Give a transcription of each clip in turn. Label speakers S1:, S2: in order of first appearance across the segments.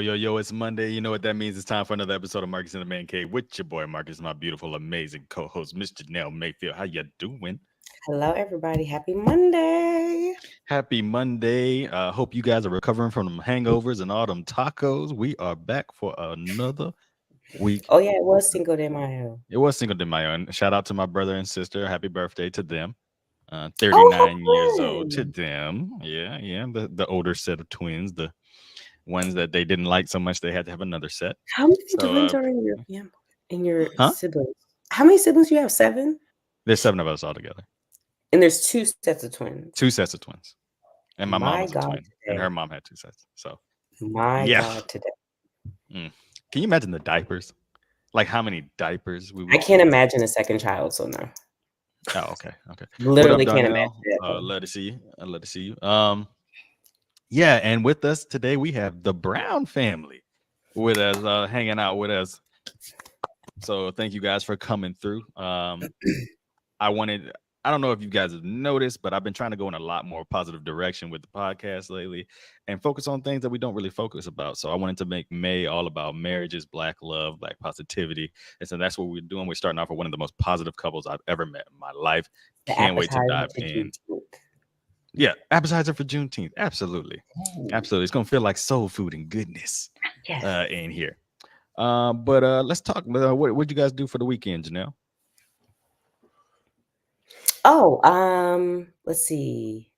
S1: Yo, it's Monday. You know what that means? It's time for another episode of Marcus in the Man Cave with your boy Marcus, my beautiful, amazing co-host, Miss Janelle Mayfield. How you doing?
S2: Hello, everybody. Happy Monday.
S1: Happy Monday. Hope you guys are recovering from them hangovers and all them tacos. We are back for another week.
S2: Oh, yeah, it was Cinco de Mayo.
S1: It was Cinco de Mayo. And shout out to my brother and sister. Happy birthday to them.
S2: Oh,
S1: 39 years
S2: how
S1: old to
S2: fun.
S1: them. Yeah. The older set of twins, the ones that they didn't like so much they had to have another set.
S2: How many
S1: So,
S2: twins are in your
S1: huh?
S2: siblings? How many siblings do you have? 7?
S1: There's 7 of us all together.
S2: And there's 2 sets of twins.
S1: 2 sets of twins. And my mom
S2: My
S1: was a
S2: God,
S1: twin. And her
S2: today.
S1: mom had 2 sets. So,
S2: My
S1: yeah.
S2: God, today.
S1: Mm. Can you imagine the diapers? Like how many diapers we
S2: I
S1: would
S2: can't
S1: change?
S2: imagine a second child, so no.
S1: Oh, okay. What up,
S2: Literally can't imagine
S1: Darnell?
S2: it.
S1: Love to see you. I love to see you. Yeah, and with us today we have the Brown family with us, hanging out with us. So thank you guys for coming through. I don't know if you guys have noticed, but I've been trying to go in a lot more positive direction with the podcast lately and focus on things that we don't really focus about. So I wanted to make May all about marriages, black love, black positivity. And so that's what we're doing. We're starting off with one of the most positive couples I've ever met in my life.
S2: The
S1: Can't wait to
S2: appetizer
S1: dive
S2: to
S1: in.
S2: Juneteenth.
S1: Yeah, appetizer for Juneteenth. Absolutely. Absolutely. It's going to feel like soul food and goodness
S2: Yes.
S1: in here. But let's talk. What'd you guys do for the weekend, Janelle?
S2: Oh, let's see.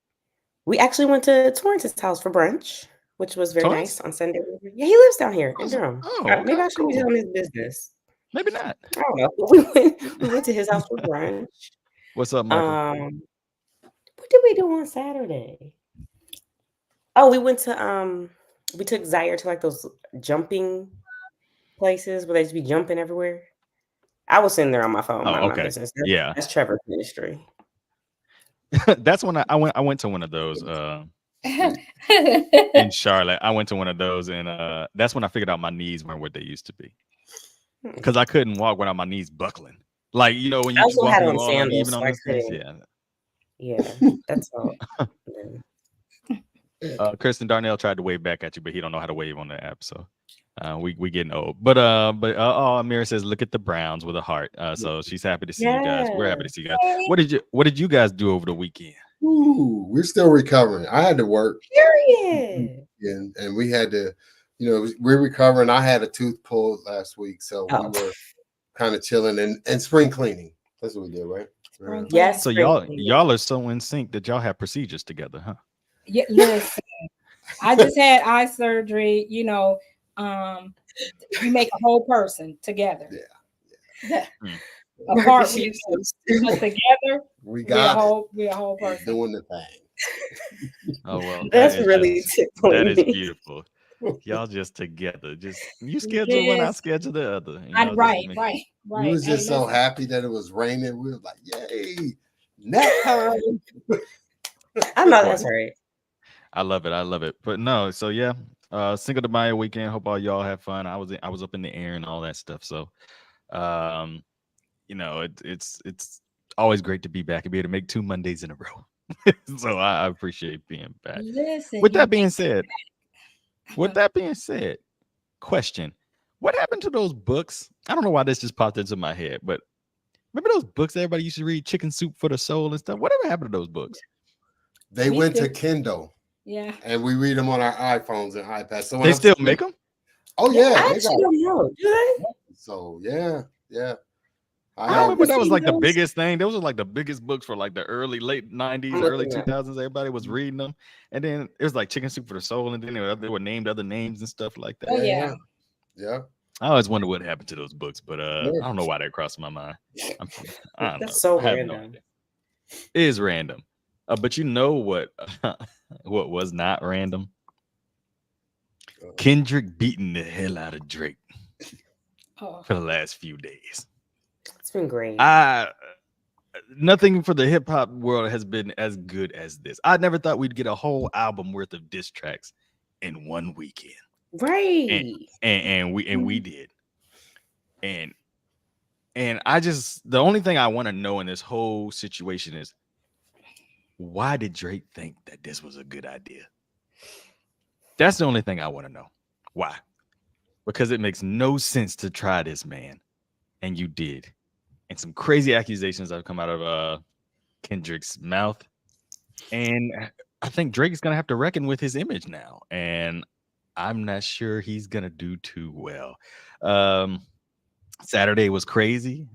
S2: We actually went to Torrance's house for brunch, which was very
S1: Torrance?
S2: nice on Sunday. Yeah, he lives down here in Durham.
S1: Oh,
S2: Maybe
S1: okay,
S2: I shouldn't be
S1: cool.
S2: telling his business.
S1: Maybe not.
S2: I don't know. We went to his house for brunch.
S1: What's up, Michael?
S2: What did we do on Saturday? Oh, we took Zaire to like those jumping places where they just be jumping everywhere. I was sitting there on my phone,
S1: Oh,
S2: minding my
S1: okay.
S2: business.
S1: Yeah.
S2: That's Trevor's ministry.
S1: That's when I went to one of those in Charlotte. I went to one of those and that's when I figured out my knees weren't what they used to be. Because I couldn't walk without my knees buckling. Like, you know, when
S2: I
S1: you
S2: also
S1: walk
S2: had
S1: and
S2: on
S1: you all uneven
S2: sandals, so
S1: on
S2: I
S1: those things.
S2: couldn't.
S1: Yeah.
S2: Yeah, that's all.
S1: Kristen Darnell tried to wave back at you, but he don't know how to wave on the app. So we getting old. But Amira says, look at the Browns with a heart. So she's happy to see you guys. We're happy to see you guys. What did you guys do over the weekend?
S3: Ooh, we're still recovering. I had to work.
S2: Period.
S3: And we had to, we're recovering. I had a tooth pulled last week, so we were kind of chilling and spring cleaning. That's what we did, right?
S2: Yes.
S1: So y'all are so in sync that y'all have procedures together, huh?
S4: Yeah, listen. I just had eye surgery. You make a whole person together.
S3: Yeah.
S4: Apart, but together, we're a whole person
S3: doing the thing.
S1: Oh well,
S2: that's really tickling.
S1: That is beautiful. Y'all just together. Just you schedule one, I schedule the other.
S4: Right.
S3: We was just so happy that it was raining. We were like, "Yay, nap time!"
S2: I know that's right.
S1: I love it. But no, so yeah, Cinco de Mayo weekend. Hope all y'all have fun. I was up in the air and all that stuff. So, it's always great to be back and be able to make 2 Mondays in a row. So I appreciate being back.
S4: Listen,
S1: with that being said, question: what happened to those books? I don't know why this just popped into my head, but remember those books everybody used to read, Chicken Soup for the Soul and stuff? Whatever happened to those books?
S3: They went to Kindle.
S4: Yeah.
S3: And we read them on our iPhones and iPads. So
S1: they still make them?
S3: Oh, yeah.
S2: I actually don't know. Do they?
S3: So, yeah.
S1: I remember that was like the biggest thing. Those were like the biggest books for like the late 90s, early 2000s. Everybody was reading them. And then it was like Chicken Soup for the Soul. And then they were named other names and stuff like that.
S4: Oh, yeah.
S1: I always wonder what happened to those books, but I don't know why that crossed my mind.
S2: That's so random.
S1: It is random. But you know what was not random? Kendrick beating the hell out of Drake for the last few days.
S2: It's been great.
S1: Nothing for the hip hop world has been as good as this. I never thought we'd get a whole album worth of diss tracks in one weekend.
S2: Right.
S1: And we did. And the only thing I want to know in this whole situation is, why did Drake think that this was a good idea? That's the only thing I want to know. Why? because it makes no sense to try this, man. And you did. And some crazy accusations have come out of Kendrick's mouth. And I think Drake is going to have to reckon with his image now. And I'm not sure he's going to do too well. Saturday was crazy.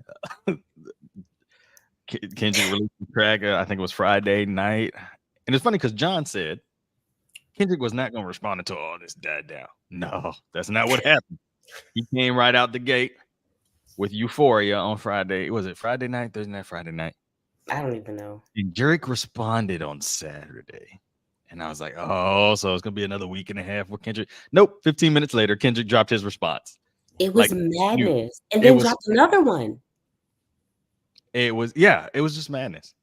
S1: Kendrick released the track, I think it was Friday night. And it's funny because John said Kendrick was not going to respond until all this died down. No, that's not what happened. He came right out the gate with Euphoria on Friday. Was it Friday night, Thursday night, Friday night?
S2: I don't even know.
S1: And Drake responded on Saturday. And I was like, oh, so it's going to be another week and a half with Kendrick. Nope. 15 minutes later, Kendrick dropped his response.
S2: It was madness. And then dropped another one.
S1: It was just madness.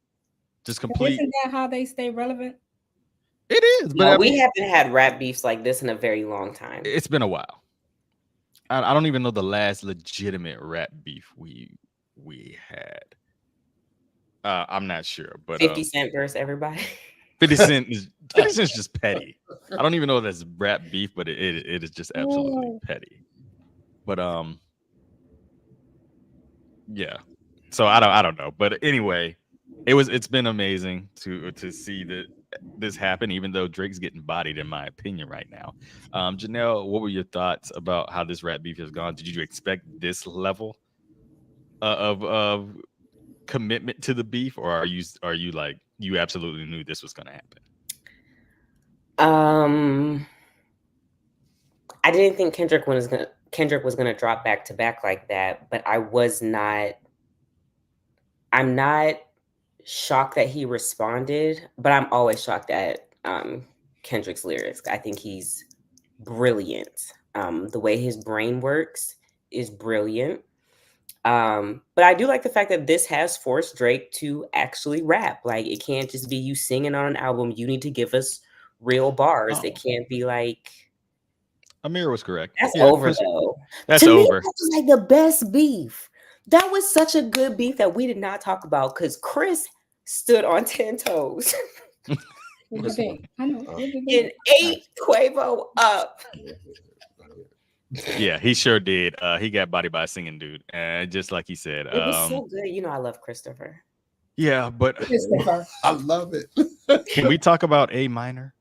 S1: Just complete.
S4: Isn't that how they stay relevant?
S1: It is. But
S2: No, we haven't had rap beefs like this in a very long time.
S1: It's been a while. I don't even know the last legitimate rap beef we had. I'm not sure, but
S2: 50 Cent versus everybody.
S1: 50 Cent's just petty. I don't even know if that's rap beef, but it is just absolutely petty. But yeah. So I don't know, but anyway, it's been amazing to see this happen, even though Drake's getting bodied, in my opinion, right now. Janelle, what were your thoughts about how this rap beef has gone? Did you expect this level of commitment to the beef, or are you like you absolutely knew this was going to happen?
S2: I didn't think Kendrick was gonna drop back to back like that, but I'm not shocked that he responded, but I'm always shocked at Kendrick's lyrics. I think he's brilliant. The way his brain works is brilliant. But I do like the fact that this has forced Drake to actually rap. Like, it can't just be you singing on an album. You need to give us real bars. It can't be like...
S1: Amir was correct.
S2: That's over, though.
S1: That's
S2: to
S1: over.
S2: Me, that was like the best beef. That was such a good beef that we did not talk about because Chris stood on 10 toes.
S4: I know.
S2: And ate Quavo up.
S1: Yeah, he sure did. He got bodied by a singing dude, just like he said.
S2: It was so good. You know, I love Christopher.
S1: Yeah, but
S4: Christopher.
S3: I love it.
S1: Can we talk about A minor?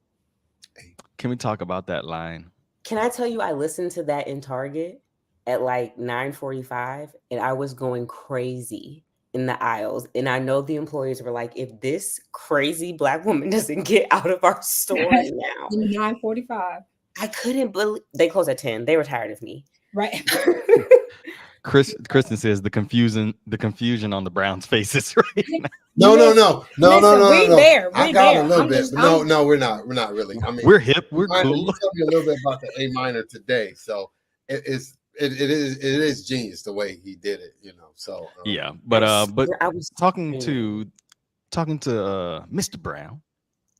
S1: Can we talk about that line?
S2: Can I tell you, I listened to that in Target at like 9:45, and I was going crazy in the aisles. And I know the employees were like, if this crazy Black woman doesn't get out of our store now.
S4: 9:45.
S2: I couldn't believe they closed at 10. They were tired of me.
S4: Right.
S1: Kristen says the confusion on the Browns' faces right now.
S3: No.
S4: There.
S3: I got a little bit. No, we're not really. I mean,
S1: we're hip. We're cool.
S3: Let me tell you a little bit about the A minor today. So it is genius the way he did it. You know. So
S1: yeah, but I was talking to Mr. Brown.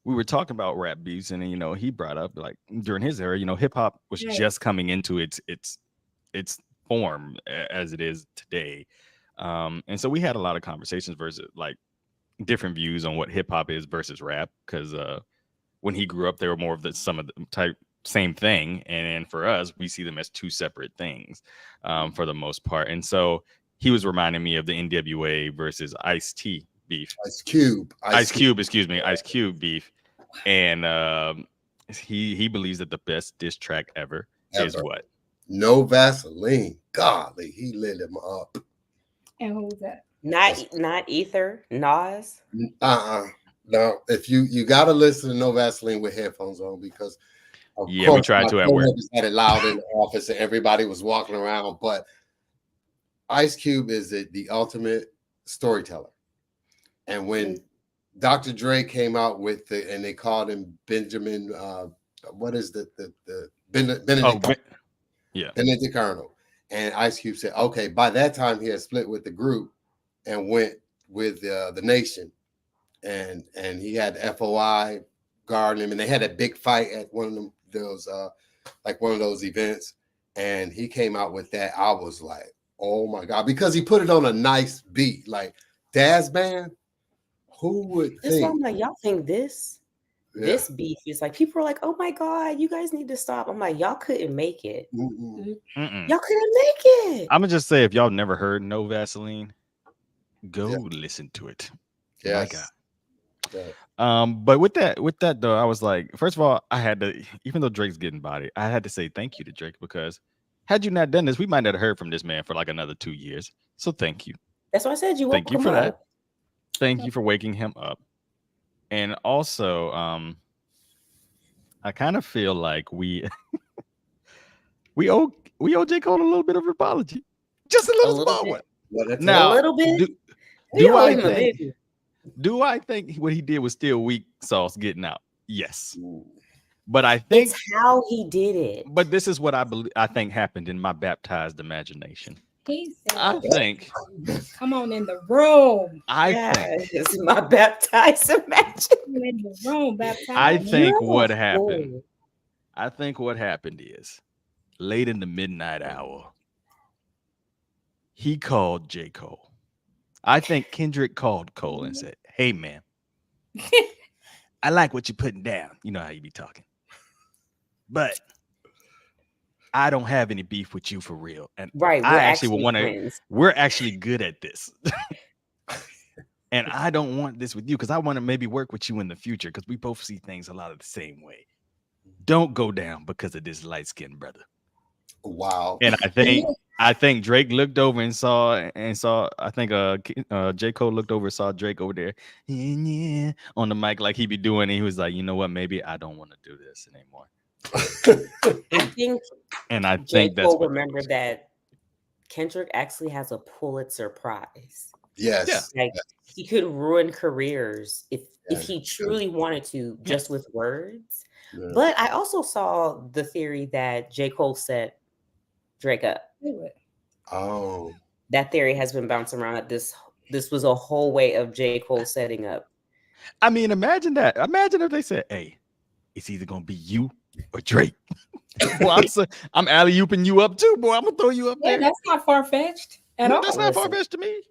S1: We were talking about rap beefs, and you know, he brought up like during his era, you know, hip hop was just coming into its form as it is today, and so we had a lot of conversations versus like different views on what hip hop is versus rap, because when he grew up, they were more of the same thing, and for us, we see them as two separate things for the most part. And so he was reminding me of the NWA versus Ice-T beef. Ice Cube beef. And he believes that the best diss track ever is what?
S3: No Vaseline. Golly, he lit him up.
S4: And who was that?
S2: Not Ether, Nas.
S3: No, if you gotta listen to No Vaseline with headphones on, because of course,
S1: we tried to at work.
S3: Had it loud in the office and everybody was walking around. But Ice Cube is the ultimate storyteller. And when Dr. Dre came out with and they called him Benjamin, what is the Benedict? Benedict Arnold. And Ice Cube said, okay, by that time he had split with the group and went with the Nation. And he had FOI guarding him, and they had a big fight at one of those events. And he came out with that. I was like, oh my God, because he put it on a nice beat, like Daz Band. Who would think?
S2: I'm like, y'all think this
S3: Yeah.
S2: This beef is like people are like, oh my god, you guys need to stop. I'm like, y'all couldn't make it.
S3: Mm-mm.
S2: Y'all couldn't make it.
S1: I'm gonna just say, if y'all never heard No Vaseline, go
S3: Yeah.
S1: listen to it. My
S3: Yes.
S1: God.
S3: Yeah.
S1: But with that though, I was like, first of all, I had to, even though Drake's getting body, I had to say thank you to Drake, because had you not done this, we might not have heard from this man for like another 2 years. So thank you.
S2: That's why I said you woke
S1: Thank you
S2: him
S1: for that.
S2: up.
S1: Thank you for waking him up. And also, I kind of feel like we owe J. Cole a little bit of apology. Just a
S2: A
S1: little
S2: little
S1: small
S2: bit.
S1: one.
S3: Well, that's
S2: A
S1: Now,
S2: little bit.
S1: do,
S2: We
S1: do
S2: owe
S1: I
S2: him a
S1: think
S2: bit.
S1: do I think what he did was still weak sauce getting out? Yes.
S3: Ooh.
S1: But I think
S2: It's how he did it.
S1: but this is what I think happened in my baptized imagination.
S4: He said,
S1: I think
S4: come on in the room.
S1: I think
S2: It's my baptized imagination.
S4: Come in the room, baptized.
S1: I think
S2: You're
S1: what
S2: a
S1: happened.
S2: fool.
S1: I think what happened is late in the midnight hour, he called J. Cole. I think Kendrick called Cole and said, "Hey man, I like what you're putting down. You know how you be talking. But I don't have any beef with you for real. And
S2: Right, we're
S1: I actually would
S2: actually
S1: want to,
S2: friends.
S1: we're actually good at this. And I don't want this with you because I want to maybe work with you in the future because we both see things a lot of the same way. Don't go down because of this light-skinned brother."
S3: Wow.
S1: And I think Drake looked over and saw I think J. Cole looked over and saw Drake over there yeah, on the mic like he be doing, and he was like, you know what, maybe I don't want to do this anymore.
S2: I think
S1: And I
S2: J.
S1: think that's
S2: Cole
S1: what
S2: remembered that Kendrick actually has a Pulitzer Prize.
S3: Yes.
S2: Like he could ruin careers if
S3: Yeah.
S2: he truly wanted to, just with words.
S3: Yeah.
S2: But I also saw the theory that J. Cole set Drake up.
S3: Oh.
S2: That theory has been bouncing around that this was a whole way of J. Cole setting up.
S1: I mean, imagine that. Imagine if they said, "Hey, it's either gonna be you or Drake." Well, I'm alley-ooping you up too, boy. I'm gonna throw you up
S4: Yeah,
S1: there.
S4: that's not far-fetched at
S1: No,
S4: all.
S1: that's not
S2: Listen.
S1: far-fetched to me.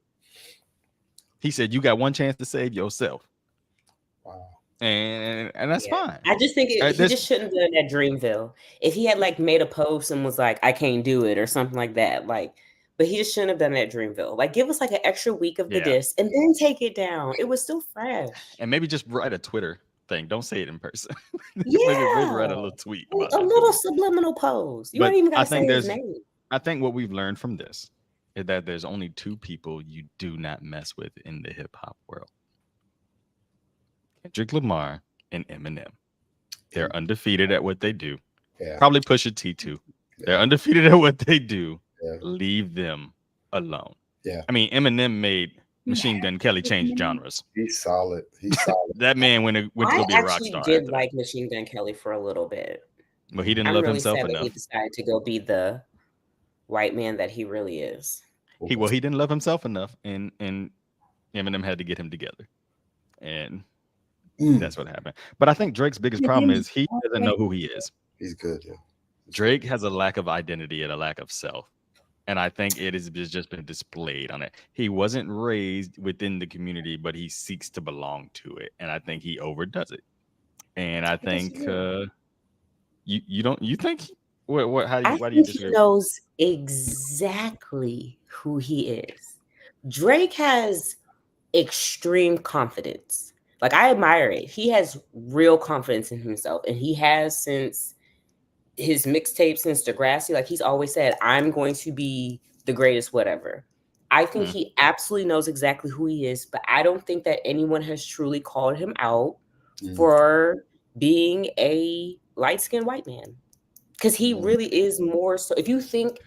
S1: He said, "You got one chance to save yourself,"
S3: Wow.
S1: and that's fine.
S2: I just think he
S1: This-
S2: just shouldn't have done that Dreamville. If he had like made a post and was like, "I can't do it" or something like that, like, but he just shouldn't have done that Dreamville. Like, give us like an extra week of the
S1: Yeah.
S2: disc and then take it down. It was still fresh.
S1: And maybe just write a Twitter thing. Don't say it in person.
S2: Yeah,
S1: maybe write a little tweet about
S2: a
S1: that.
S2: little subliminal post. You
S1: But
S2: don't even
S1: I
S2: gotta
S1: think
S2: say his
S1: there's-
S2: name.
S1: I think what we've learned from this is that there's only two people you do not mess with in the hip hop world: Kendrick Lamar and Eminem. They're undefeated at what they do.
S3: Yeah.
S1: Probably Pusha T too. They're undefeated at what they do.
S3: Yeah.
S1: Leave them alone.
S3: Yeah.
S1: I mean, Eminem made Machine Gun Kelly change genres.
S3: He's solid. He's solid.
S1: That man went to
S2: I
S1: go be a rock
S2: actually
S1: star.
S2: did
S1: after
S2: like Machine Gun Kelly for a little bit.
S1: that. But he didn't
S2: I'm
S1: love
S2: really
S1: himself
S2: sad that he
S1: enough.
S2: decided to go be the white man that he really is.
S1: He didn't love himself enough, and Eminem had to get him together, and that's what happened. But I think Drake's biggest problem is he doesn't know who he is.
S3: He's good. Yeah.
S1: Drake has a lack of identity and a lack of self, and I think it has just been displayed on it. He wasn't raised within the community, but he seeks to belong to it, and I think he overdoes it. And I think you think what how do you,
S2: I
S1: why do you
S2: think he
S1: disagree?
S2: knows exactly who he is. Drake has extreme confidence. Like, I admire it. He has real confidence in himself, and he has since his mixtape, since Degrassi. Like, he's always said, "I'm going to be the greatest whatever." I think he absolutely knows exactly who he is, but I don't think that anyone has truly called him out for being a light-skinned white man. Because he really is more so. If you think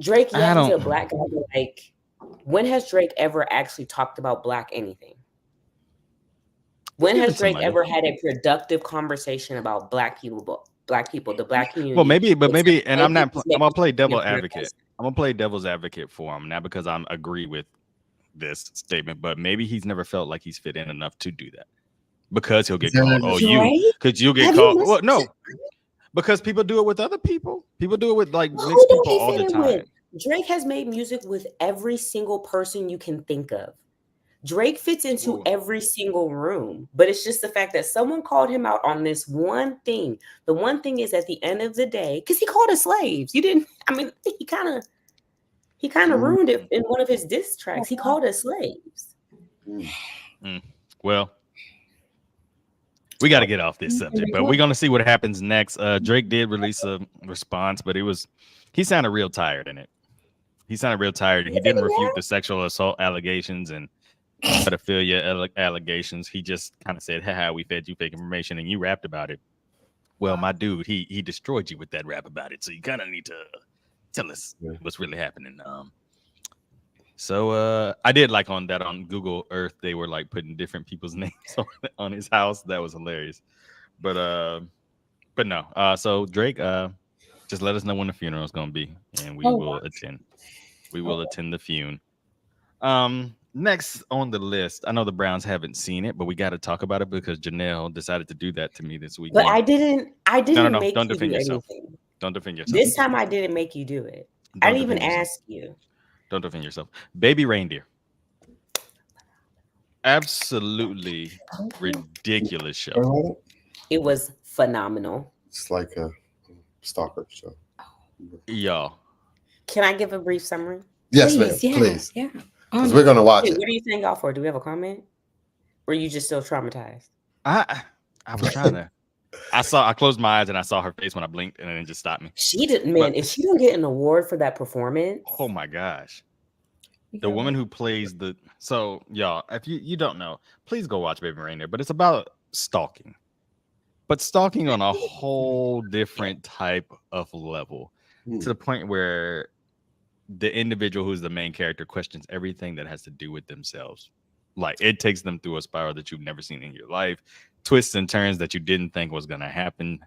S2: Drake, he's a black guy, but like, when has Drake ever actually talked about black anything? When has Drake ever had a productive conversation about black people, the black community?
S1: Well, maybe, and I'm gonna play devil advocate. I'm gonna play devil's advocate for him, not because I agree with this statement, but maybe he's never felt like he's fit in enough to do that. Because he'll get called, because you'll get called. Well, no, because people do it with other people. People do it with like mixed people all the time.
S2: Drake has made music with every single person you can think of. Drake fits into
S1: Whoa.
S2: every single room, but it's just the fact that someone called him out on this one thing. The one thing is at the end of the day, because he called us slaves. You didn't, I mean, he kind of ruined it in one of his diss tracks. He called us slaves.
S1: Well, we got to get off this subject, but we're going to see what happens next. Drake did release a response, but he sounded real tired in it. He sounded real tired, and he didn't refute the sexual assault allegations and pedophilia allegations. He just kind of said, haha, we fed you fake information and you rapped about it. Well, my dude, he destroyed you with that rap about it. So you kind of need to tell us what's really happening. So I did like on Google Earth, they were like putting different people's names on his house. That was hilarious. But no. So Drake, just let us know when the funeral is going to be, and we will attend. We will attend the funeral. Next on the list, I know the Browns haven't seen it, but we got to talk about it because Janelle decided to do that to me this week.
S2: But I didn't
S1: No,
S2: make
S1: don't
S2: you
S1: defend
S2: do
S1: yourself.
S2: anything.
S1: Don't defend yourself.
S2: This time I didn't make you do it. I didn't even ask you.
S1: Don't defend yourself. Baby Reindeer. Absolutely ridiculous show.
S2: It was phenomenal.
S3: It's like a stalker show.
S1: Y'all.
S2: Can I give a brief summary?
S3: Yes, ma'am. Please.
S4: Yeah.
S3: Because we're gonna watch it.
S2: What are you saying out for? Do we have a comment? Or are you just still traumatized?
S1: I was trying to. I closed my eyes and I saw her face when I blinked, and then it just stopped me.
S2: She didn't, man. If she don't get an award for that performance,
S1: oh my gosh. The woman who plays so y'all, if you don't know, please go watch Baby Reindeer. But it's about stalking, but stalking on a whole different type of level, to the point where the individual who's the main character questions everything that has to do with themselves. Like, it takes them through a spiral that you've never seen in your life, twists and turns that you didn't think was gonna happen.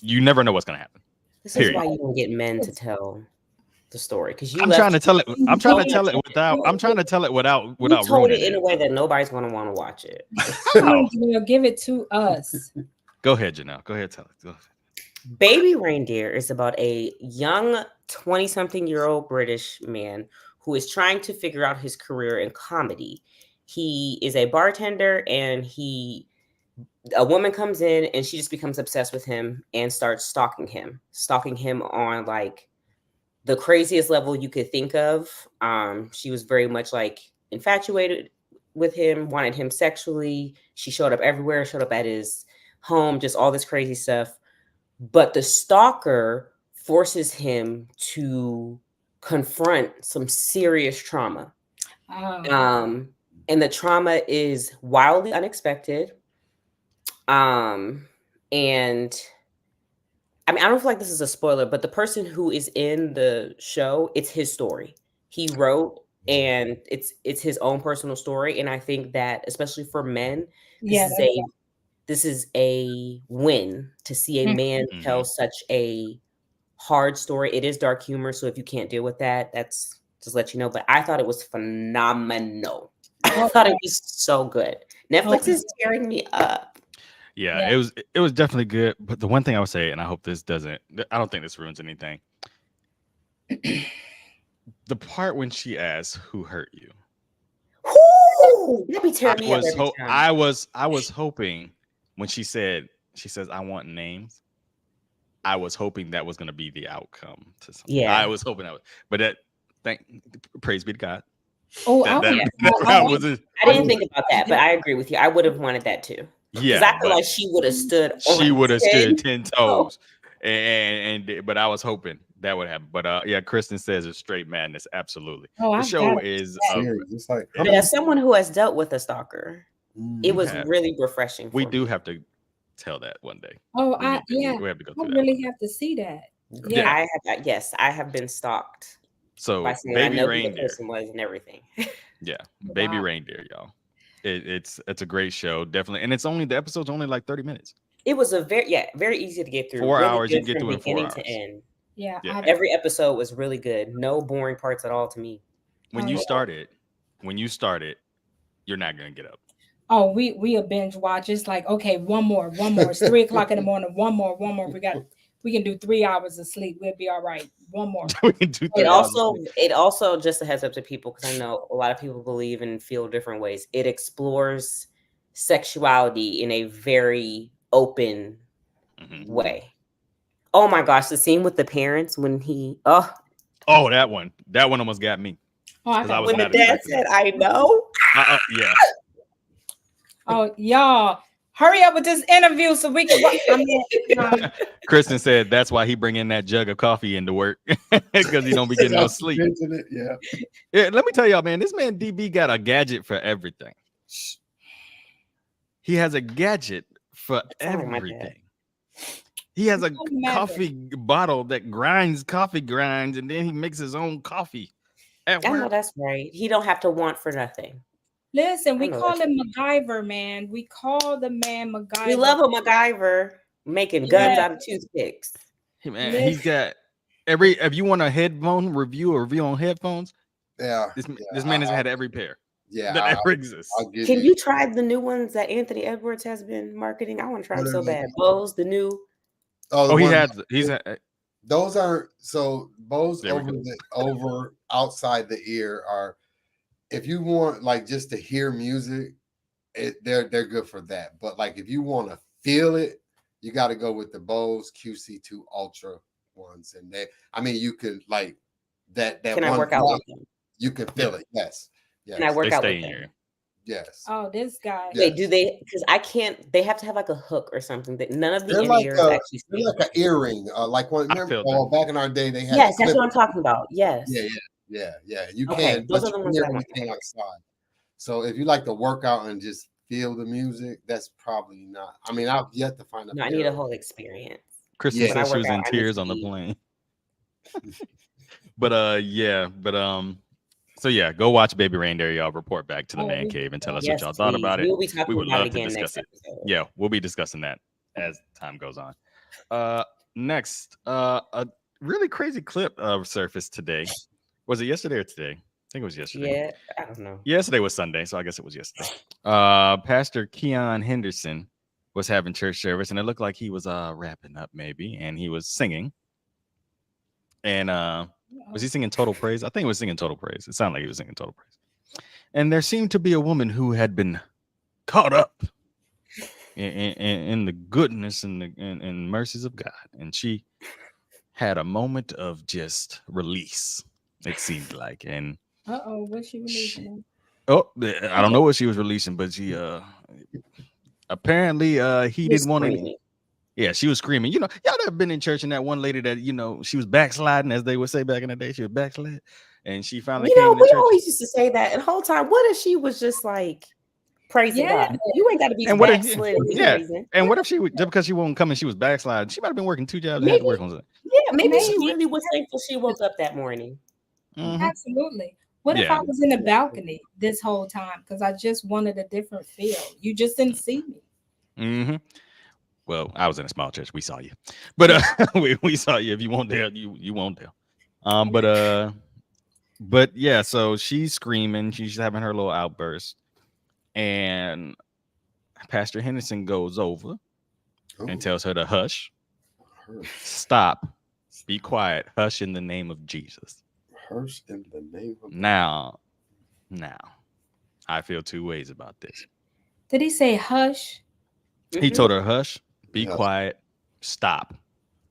S1: You never know what's gonna happen.
S2: This is why you don't get men to tell the story, because
S1: I'm trying to tell it without
S2: you told
S1: ruining
S2: it in a way that nobody's gonna want to watch it.
S4: Give it to us.
S1: Go ahead, Janelle. Go ahead, tell it. Go ahead.
S2: Baby Reindeer is about a young 20-something-year-old British man who is trying to figure out his career in comedy. He is a bartender, and a woman comes in and she just becomes obsessed with him and starts stalking him on like the craziest level you could think of. She was very much like infatuated with him, wanted him sexually. She showed up everywhere, showed up at his home, just all this crazy stuff. But the stalker forces him to confront some serious trauma. And the trauma is wildly unexpected. And I mean, I don't feel like this is a spoiler, but the person who is in the show, it's his story. He wrote, and it's his own personal story. And I think that, especially for men, this is a win to see a man tell such a hard story. It is dark humor, so if you can't deal with that, that's just let you know. But I thought it was phenomenal. I thought it was so good. Netflix is tearing me up.
S1: Yeah, it was definitely good. But the one thing I would say, and I hope this doesn't, I don't think this ruins anything. The part when she asks who hurt you.
S2: Let me tear me up every time.
S1: I was hoping when she says, I want names. I was hoping that was going to be the outcome to something. Yeah, I was hoping that was, but praise be to God.
S2: I didn't think about that, but I agree with you. I would have wanted that too.
S1: Yeah,
S2: because I feel like she would have stood.
S1: She would have stood 10 toes, but I was hoping that would happen. But yeah, Kristen says it's straight madness. Absolutely, the show is.
S2: As someone who has dealt with a stalker, it was really refreshing.
S1: We do have to tell that one day.
S4: We have to go through that. Have to see that.
S2: Yeah, I have been stalked.
S1: So
S2: Baby I know Reindeer, who the person was and everything.
S1: Yeah, Baby Reindeer, y'all. It's a great show, definitely, and the episode's only like 30 minutes.
S2: It was very easy to get through.
S1: 4 hours, you get through in 4 hours.
S2: To end.
S4: Yeah.
S2: Every episode was really good. No boring parts at all to me.
S1: When you started, you're not gonna get up.
S4: Oh, we a binge watch. It's like, okay, one more. It's 3:00 in the morning. One more. We got We can do 3 hours of sleep. We'll be all right. One more.
S1: We can do
S2: It
S1: 3 hours of
S2: also,
S1: sleep.
S2: it also, just a heads up to people, because I know a lot of people believe and feel different ways. It explores sexuality in a very open way. Oh my gosh, the scene with the parents when he
S1: Oh, that one almost got me.
S4: Oh, I
S1: 'Cause I
S4: got
S1: was
S2: when the
S1: not
S2: dad
S1: expecting
S2: said, "I know."
S1: Yeah.
S4: Oh, y'all, hurry up with this interview so we can. I mean,
S1: Kristen said that's why he bring in that jug of coffee into work because he don't be getting no sleep.
S3: Yeah.
S1: Yeah, let me tell y'all, man, this man DB got a gadget for everything. He has a gadget for
S2: Sound like my dad.
S1: everything. He has a
S4: doesn't matter.
S1: coffee bottle that grinds coffee grinds, and then he makes his own coffee at
S2: I know
S1: work.
S2: that's right. He don't have to want for nothing.
S4: listen,
S2: I
S4: we
S2: know
S4: call
S2: that's
S4: him MacGyver, man. We call the man MacGyver.
S2: We love a MacGyver making guns out of toothpicks.
S1: Hey, man, he's got if you want a headphone review on headphones,
S3: Yeah.
S1: this man has had every pair that
S3: Yeah.
S1: ever exists.
S3: I'll give
S2: Can you try the new ones that Anthony Edwards has been marketing? I want to try them
S3: What
S2: so
S3: are they?
S2: bad. Bose, the new.
S1: Oh, he's had
S3: Those aren't so Bose
S1: There we
S3: over outside the ear are, if you want like just to hear music, they're good for that. But like if you want to feel it, you got to go with the Bose QC2 Ultra ones. And you could like that
S2: Can I
S3: one
S2: work out
S3: drop,
S2: with them?
S3: you can feel it. Yes.
S2: Can I work
S1: they
S2: out
S1: stay
S2: with
S1: in
S2: them?
S1: here.
S3: Yes.
S4: Oh, this guy.
S3: Yeah.
S2: Wait, do they? Because I can't. They have to have like a hook or something that none of the
S3: They're
S2: in
S3: like
S2: ears actually.
S3: they're like an earring. Like when remember back in our day they had
S2: Yes,
S3: the
S2: that's
S3: clip.
S2: what I'm talking about. Yes.
S3: Yeah. You
S2: Okay,
S3: can,
S2: those
S3: but
S2: are the
S3: you
S2: ones
S3: hear
S2: I want.
S3: anything outside. So if you like to work out and just feel the music, that's probably not. I mean, I've yet to find a
S2: No, I need a whole experience.
S1: Kristen
S2: When I
S1: said she
S2: work
S1: was
S2: out,
S1: in
S2: I need
S1: tears
S2: to
S1: on the
S2: be-
S1: plane. So yeah, go watch Baby Reindeer. Y'all report back to the man cave and tell us
S2: Yes,
S1: what y'all thought about it.
S2: We'll be talking
S1: We would
S2: about
S1: love
S2: it
S1: to
S2: again
S1: discuss
S2: next
S1: it.
S2: episode.
S1: Yeah, we'll be discussing that as time goes on. Next, a really crazy clip surfaced today. Was it yesterday or today? I think it was yesterday.
S2: Yeah, I don't know.
S1: Yesterday was Sunday, so I guess it was yesterday. Pastor Keon Henderson was having church service, and it looked like he was wrapping up maybe, and he was singing. And was he singing Total Praise? I think he was singing Total Praise. It sounded like he was singing Total Praise. And there seemed to be a woman who had been caught up in the goodness and mercies of God, and she had a moment of just release. It seemed like, and
S4: what's she releasing?
S1: I don't know what she was releasing, but she apparently he didn't want any. Yeah, she was screaming. You know, y'all ever been in church and that one lady that she was backsliding, as they would say back in the day. She was backslid, and she finally came to
S2: we
S1: church.
S2: always used to say that, and the whole time, what if she was just like praising God? You ain't got to be backslid.
S1: And what if she just because she won't come and she was backsliding? She might have been working 2 jobs and had to work on something.
S2: Yeah, maybe she really was thankful she woke up that morning.
S1: Mm-hmm.
S4: Absolutely. What if I was in the balcony this whole time because I just wanted a different feel? You just didn't see me.
S1: Mm-hmm. Well, I was in a small church. We saw you, but we saw you. If you won't tell, you won't tell. But yeah. So she's screaming. She's having her little outburst, and Pastor Henderson goes over and tells her to hush, stop, be quiet, hush in the name of Jesus.
S3: Hush in the name of
S1: Now, I feel two ways about this.
S4: Did he say hush?
S1: He told her hush, be quiet, stop.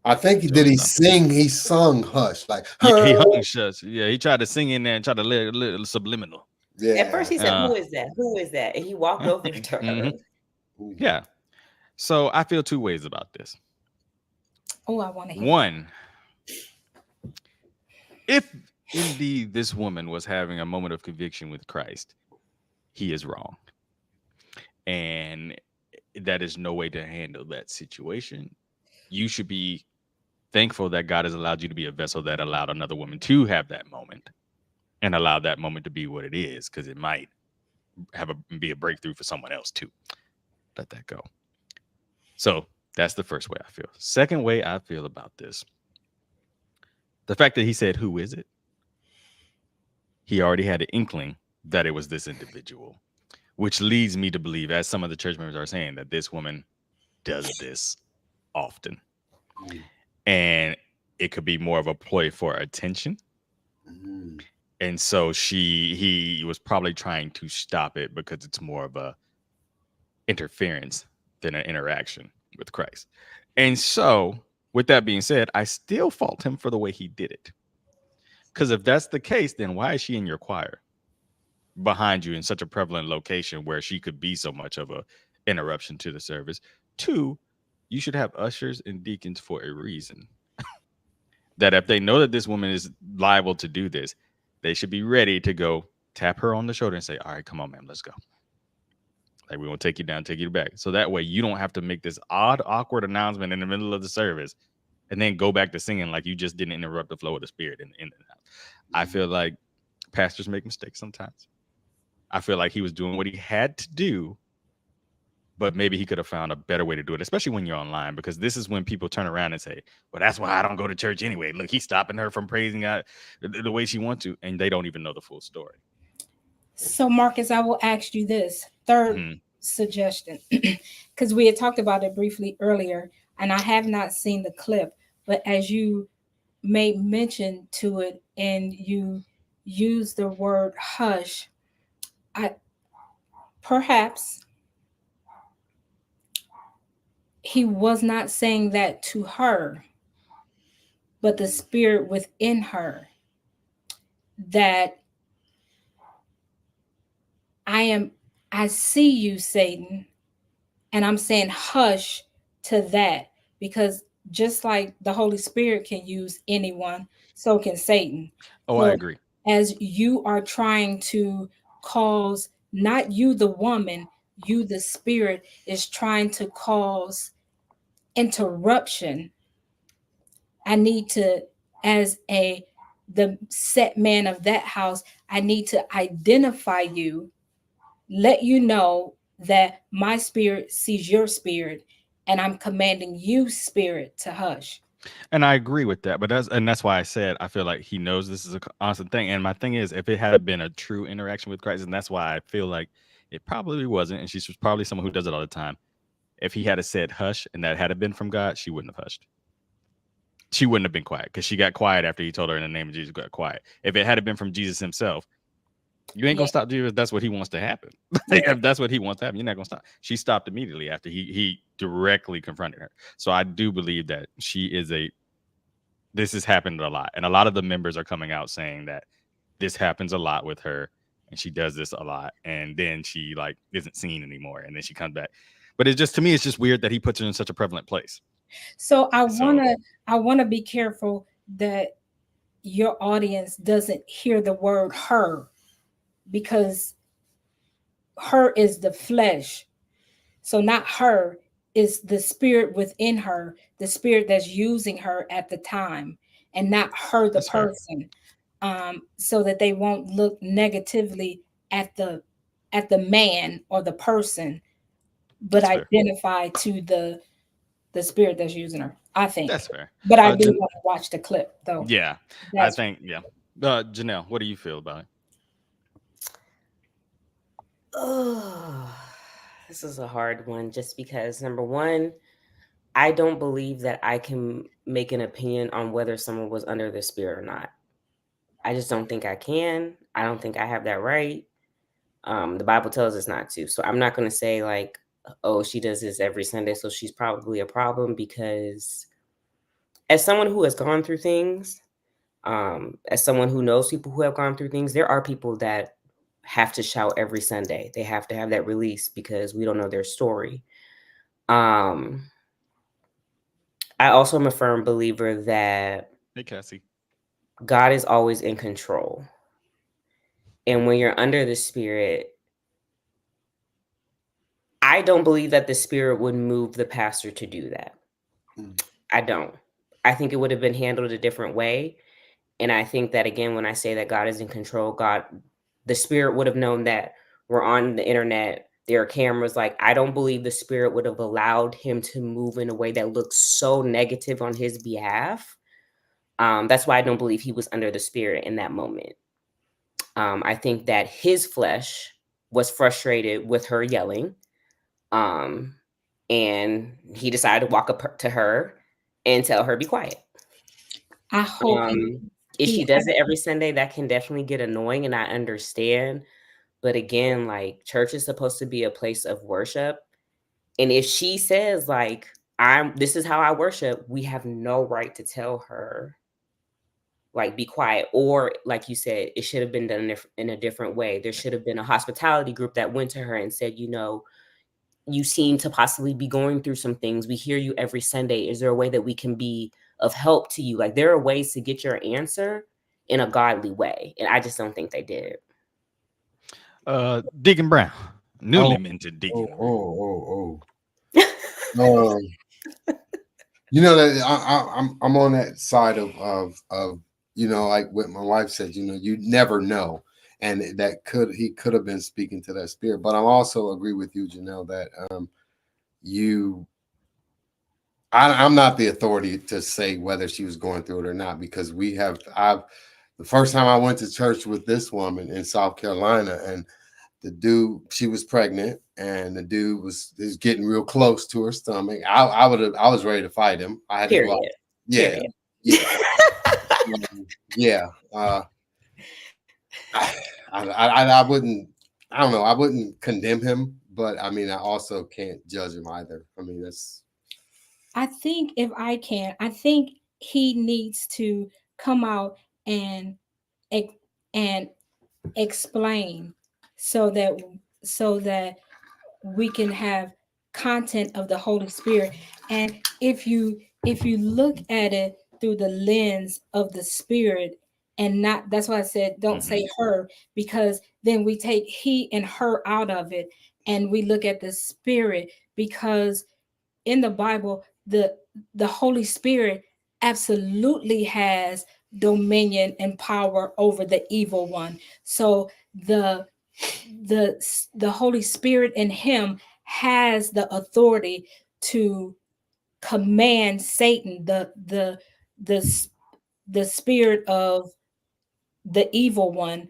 S3: I think he sung hush, like
S1: he hung shush. Yeah, he tried to sing in there and tried to let a little subliminal.
S3: Yeah.
S2: At first he said, "Who is that? Who is that?" And he walked over to her.
S1: Yeah. So I feel two ways about this.
S4: Oh, I want to hear.
S1: One, if indeed this woman was having a moment of conviction with Christ, he is wrong. And that is no way to handle that situation. You should be thankful that God has allowed you to be a vessel that allowed another woman to have that moment and allow that moment to be what it is, because it might be a breakthrough for someone else too. Let that go. So that's the first way I feel. Second way I feel about this, the fact that he said, "Who is it?" He already had an inkling that it was this individual, which leads me to believe, as some of the church members are saying, that this woman does this often. and it could be more of a ploy for attention. And so he was probably trying to stop it because it's more of a interference than an interaction with Christ. And so, with that being said, I still fault him for the way he did it. Because if that's the case, then why is she in your choir behind you in such a prevalent location where she could be so much of a interruption to the service? Two, you should have ushers and deacons for a reason. That if they know that this woman is liable to do this, they should be ready to go tap her on the shoulder and say, all right, come on, ma'am, let's go. Like, we won't take you down, take you back. So that way you don't have to make this odd, awkward announcement in the middle of the service and then go back to singing like you just didn't interrupt the flow of the spirit in and out. I feel like pastors make mistakes sometimes. I feel like he was doing what he had to do, but maybe he could have found a better way to do it, especially when you're online, because this is when people turn around and say, well, that's why I don't go to church anyway. Look, he's stopping her from praising God the way she wants to, and they don't even know the full story.
S4: So, Marcus, I will ask you this third suggestion, because we had talked about it briefly earlier, and I have not seen the clip, but as you made mention to it and you use the word hush, perhaps he was not saying that to her, but the spirit within her, that I see you, Satan, and I'm saying hush to that, because just like the Holy Spirit can use anyone, so can Satan.
S1: Oh,
S4: so
S1: I agree.
S4: As you are trying to cause, not you the woman, you the spirit is trying to cause interruption, I need to, as the set man of that house, I need to identify you, let you know that my spirit sees your spirit, and I'm commanding you, spirit, to hush.
S1: And I agree with that, but that's why I said I feel like he knows this is a constant thing. And my thing is, if it had been a true interaction with Christ, and that's why I feel like it probably wasn't, and she's probably someone who does it all the time. If he had said hush and that had been from God, she wouldn't have hushed. She wouldn't have been quiet, because she got quiet after he told her in the name of Jesus, got quiet. If it had been from Jesus himself, you ain't gonna stop Jesus. That's what he wants to happen. If that's what he wants to happen, you're not gonna stop. She stopped immediately after he directly confronted her. So I do believe that this has happened a lot, and a lot of the members are coming out saying that this happens a lot with her, and she does this a lot, and then she like isn't seen anymore, and then she comes back. But it's just, to me, it's just weird that he puts her in such a prevalent place.
S4: So I wanna be careful that your audience doesn't hear the word her, because her is the flesh. So not her, is the spirit within her, the spirit that's using her at the time, and not her, the person. So that they won't look negatively at the man or the person, but identify to the spirit that's using her. I think
S1: that's fair.
S4: But I do want to watch the clip, though.
S1: Yeah, I think, yeah. Janelle, what do you feel about it?
S2: Oh, this is a hard one, just because, number one, I don't believe that I can make an opinion on whether someone was under the spirit or not. I just don't think I can. I don't think I have that right. The Bible tells us not to. So I'm not going to say like, oh, she does this every Sunday, so she's probably a problem, because as someone who has gone through things, as someone who knows people who have gone through things, there are people that have to shout every Sunday. They have to have that release because we don't know their story. I also am a firm believer that
S1: Hey, Cassie,
S2: God is always in control. And when you're under the spirit, I don't believe that the spirit would move the pastor to do that. I don't. I think it would have been handled a different way. And I think that, again, when I say that God is in control, the spirit would have known that we're on the internet. There are cameras. Like, I don't believe the spirit would have allowed him to move in a way that looks so negative on his behalf. That's why I don't believe he was under the spirit in that moment. I think that his flesh was frustrated with her yelling. And he decided to walk up to her and tell her be quiet.
S4: I hope
S2: if she does it every Sunday, that can definitely get annoying, and I understand. But again, like, church is supposed to be a place of worship. And if she says, like, this is how I worship, we have no right to tell her, like, be quiet. Or like you said, it should have been done in a different way. There should have been a hospitality group that went to her and said, you know, you seem to possibly be going through some things. We hear you every Sunday. Is there a way that we can be of help to you? Like, there are ways to get your answer in a godly way. And I just don't think they did.
S1: Deacon Brown, newly minted Deacon.
S3: You know that I'm on that side of you know, like what my wife said. You know, you never know, and that he could have been speaking to that spirit. But I also agree with you, Janelle, that I'm not the authority to say whether she was going through it or not, because the first time I went to church with this woman in South Carolina, and the dude, she was pregnant, and the dude was getting real close to her stomach. I was ready to fight him. I had to go out. Yeah. I wouldn't. I don't know. I wouldn't condemn him, but I mean, I also can't judge him either. I mean,
S4: I think I think he needs to come out and explain so that we can have content of the Holy Spirit. And if you look at it through the lens of the Spirit, and not, that's why I said don't say her, because then we take he and her out of it and we look at the Spirit, because in the Bible the Holy Spirit absolutely has dominion and power over the evil one. So the Holy Spirit in him has the authority to command Satan, the spirit of the evil one.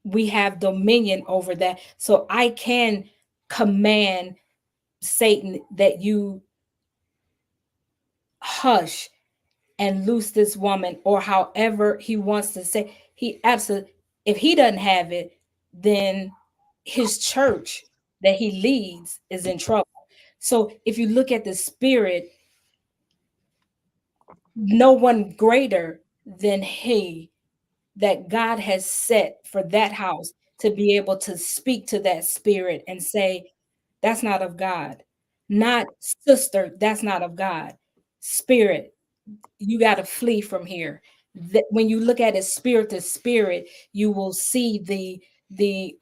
S4: We have dominion over that. So I can command Satan that you hush and loose this woman, or however he wants to say. He absolutely, if he doesn't have it, then his church that he leads is in trouble. So if you look at the Spirit, no one greater than he that God has set for that house to be able to speak to that spirit and say, that's not of God. Not sister, that's not of God. Spirit, you got to flee from here. That when you look at it spirit to spirit, you will see the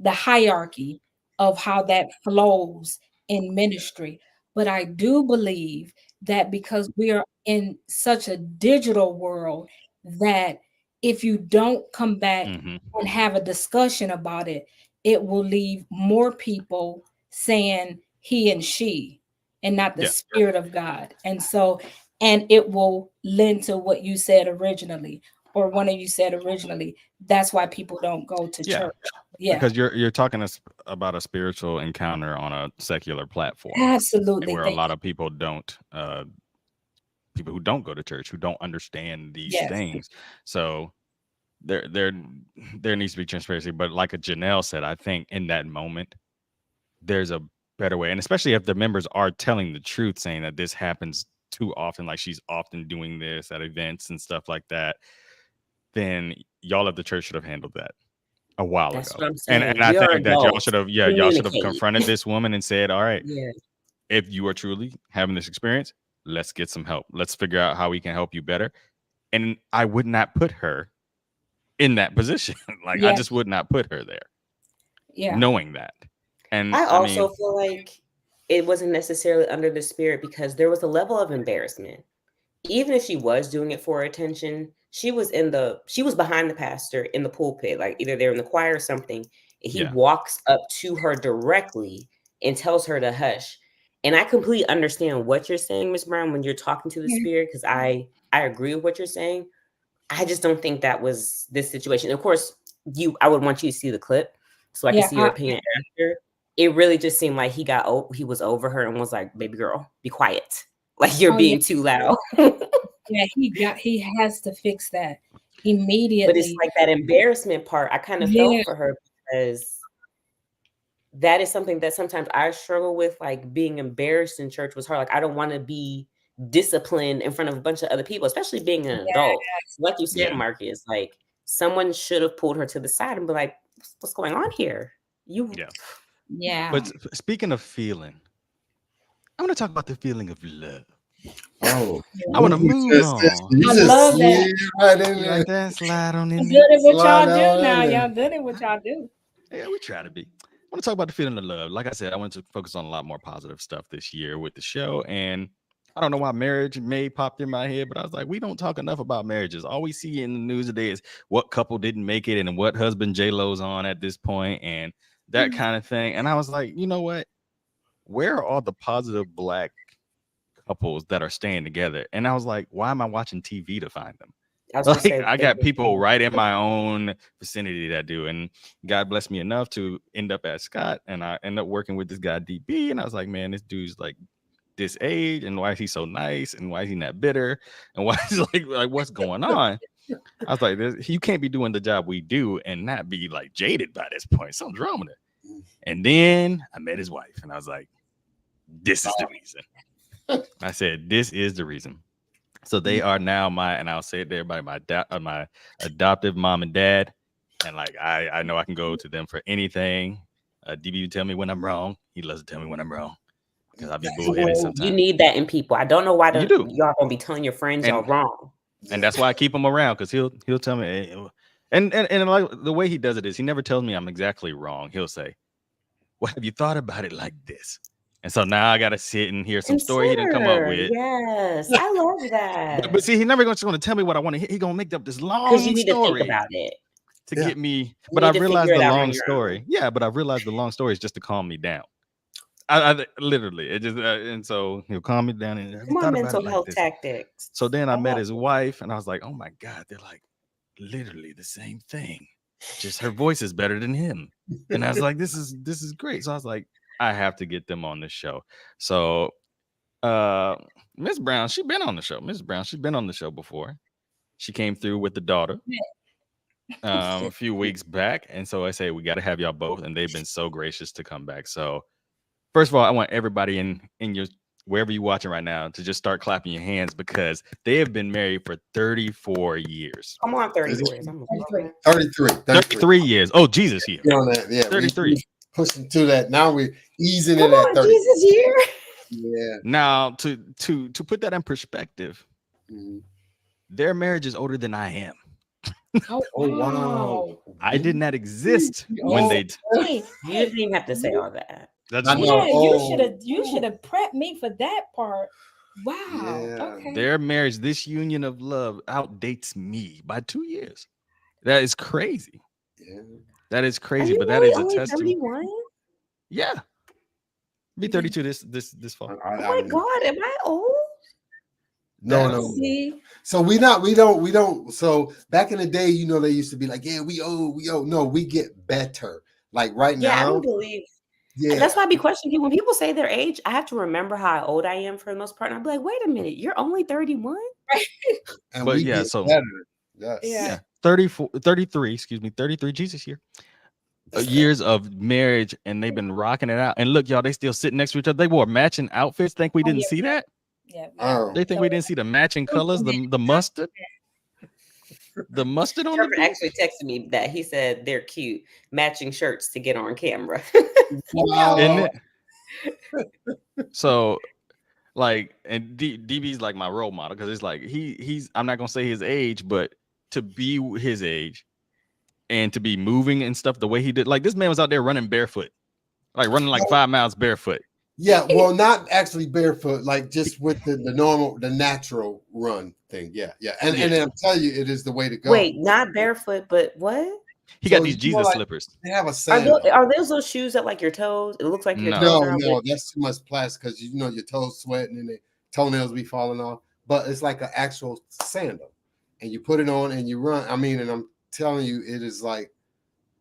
S4: hierarchy of how that flows in ministry. But I do believe that because we are in such a digital world, that if you don't come back and have a discussion about it, it will leave more people saying he and she and not the Spirit of God. And so, and it will lend to what you said originally, or one of you said originally. That's why people don't go to church. Yeah,
S1: because you're talking about a spiritual encounter on a secular platform.
S4: Absolutely.
S1: Where a lot of people don't, people who don't go to church, who don't understand these things. So there needs to be transparency. But like Janelle said, I think in that moment, there's a better way. And especially if the members are telling the truth, saying that this happens too often, like she's often doing this at events and stuff like that, then y'all at the church should have handled that a while
S2: That's
S1: ago.
S2: what I'm saying.
S1: And I think that y'all should have, y'all should have
S2: Communicate.
S1: confronted this woman and said, all right,
S2: Yeah.
S1: if you are truly having this experience, let's get some help. Let's figure out how we can help you better. And I would not put her in that position. Like, I just would not put her there.
S4: Yeah.
S1: Knowing that. And
S2: I also feel like it wasn't necessarily under the Spirit, because there was a level of embarrassment. Even if she was doing it for attention, she was behind the pastor in the pulpit, like either they're in the choir or something. And he walks up to her directly and tells her to hush. And I completely understand what you're saying, Ms. Brown, when you're talking to the Spirit, because I agree with what you're saying. I just don't think that was this situation. Of course, I would want you to see the clip so I can see your opinion after. It really just seemed like he was over her and was like, baby girl, be quiet. Like you're being too loud.
S4: Yeah, he has to fix that
S2: But it's
S4: immediately.
S2: like that embarrassment part. I kind of felt for her because that is something that sometimes I struggle with, like being embarrassed in church was hard. Like I don't want to be disciplined in front of a bunch of other people, especially being an adult. Like you said, Marcus, like someone should have pulled her to the side and be like, what's going on here?
S4: Yeah.
S1: But speaking of feeling, I want to talk about the feeling of love.
S3: Oh,
S1: I want to move on.
S3: You
S4: I
S3: just
S4: love that.
S3: slid right in
S1: You
S3: there.
S1: like that? Slide on in
S4: I'm
S1: there.
S4: good at what y'all
S3: Slide
S4: do
S3: on
S4: now.
S3: in there.
S4: Y'all good at what y'all do.
S1: Yeah, we try to be. I want to talk about the feeling of love. Like I said, I want to focus on a lot more positive stuff this year with the show. And I don't know why marriage may popped in my head, but I was like, we don't talk enough about marriages. All we see in the news today is what couple didn't make it and what husband J-Lo's on at this point and that kind of thing. And I was like, you know what? Where are all the positive Black couples that are staying together? And I was like, why am I watching TV to find them? I got people right in my own vicinity that do, and God blessed me enough to end up at Scott, and I end up working with this guy DB, and I was like, man, this dude's like this age, and why is he so nice, and why is he not bitter, and why is like what's going on? I was like, you can't be doing the job we do and not be like jaded by this point. Something's wrong with it. And then I met his wife, and I was like, this is the reason. I said, this is the reason. So they are now and I'll say it there by my adoptive mom and dad. And like, I know I can go to them for anything. DB would tell me when I'm wrong. He loves to tell me when I'm wrong because I'll be bullheaded sometimes.
S2: You need that in people. I don't know why y'all gonna be telling your friends y'all wrong.
S1: And that's why I keep him around, because he'll tell me, hey, and like the way he does it is he never tells me I'm exactly wrong. He'll say, well, have you thought about it like this? And so now I gotta sit and hear some story he didn't come up with.
S2: Yes, I love that.
S1: But see, he's never going to tell me what I want to hear. He's gonna make up this long
S2: you need
S1: story
S2: to think about it
S1: to get me. But I realized the long story. Yeah, but I realized the long story is just to calm me down. I literally it just and so he'll calm me down and
S2: more mental health tactics.
S1: So then I met his wife, and I was like, oh my God, they're like literally the same thing. Just her voice is better than him. And I was like, this is great. So I was like, I have to get them on the show. So Miss Brown, she's been on the show. Miss Brown, she's been on the show before. She came through with the daughter a few weeks back. And so I say, we got to have y'all both. And they've been so gracious to come back. So first of all, I want everybody in your wherever you're watching right now to just start clapping your hands, because they have been married for 34 years.
S2: Come on, 33.
S3: 33
S1: years. Oh, Jesus year.
S3: Yeah,
S1: 33.
S3: Pushing to that. Now we're easing in at 30.
S2: Jesus year.
S3: Yeah.
S1: Now to put that in perspective, their marriage is older than I am.
S3: Oh wow!
S1: I did not exist when they.
S2: You didn't even have to say all that.
S1: That's
S4: you should have prepped me for that part. Wow. Yeah. Okay.
S1: Their marriage, this union of love, outdates me by 2 years. That is crazy.
S3: Yeah.
S1: That is crazy, but that is a testament.
S2: 31?
S1: Yeah. Be 32 this fall.
S2: Oh my God, am I old?
S3: No. So we don't. So back in the day, they used to be like, yeah, we old. No, we get better. Like right now.
S2: Yeah, I don't believe. Yeah, that's why I be questioning people. When people say their age, I have to remember how old I am for the most part. And I'll be like, wait a minute, you're only 31?
S1: But yeah, so better.
S3: Yes.
S1: Yeah. 33, Jesus year. Years of marriage, and they've been rocking it out. And look, y'all, they still sitting next to each other. They wore matching outfits. Think we didn't see that?
S4: Yeah.
S1: They think we didn't see the matching colors, the mustard. The mustard on
S2: Trevor actually texted me that he said they're cute, matching shirts to get on camera.
S3: Wow.
S1: Isn't it? So, like, and DB's like my role model, because it's like he's I'm not gonna say his age, but to be his age and to be moving and stuff the way he did, like this man was out there running barefoot, like running like 5 miles barefoot.
S3: Yeah, well, not actually barefoot, like just with the normal, the natural run thing. Yeah. And I'm telling you, it is the way to go.
S2: Wait, not barefoot, but what?
S1: He got these Jesus slippers.
S3: They have a sandal.
S2: Are those shoes that like your toes? It looks like your toes.
S3: No, that's too much plastic, because your toes sweating and the toenails be falling off. But it's like an actual sandal, and you put it on and you run. I mean, and I'm telling you, it is like,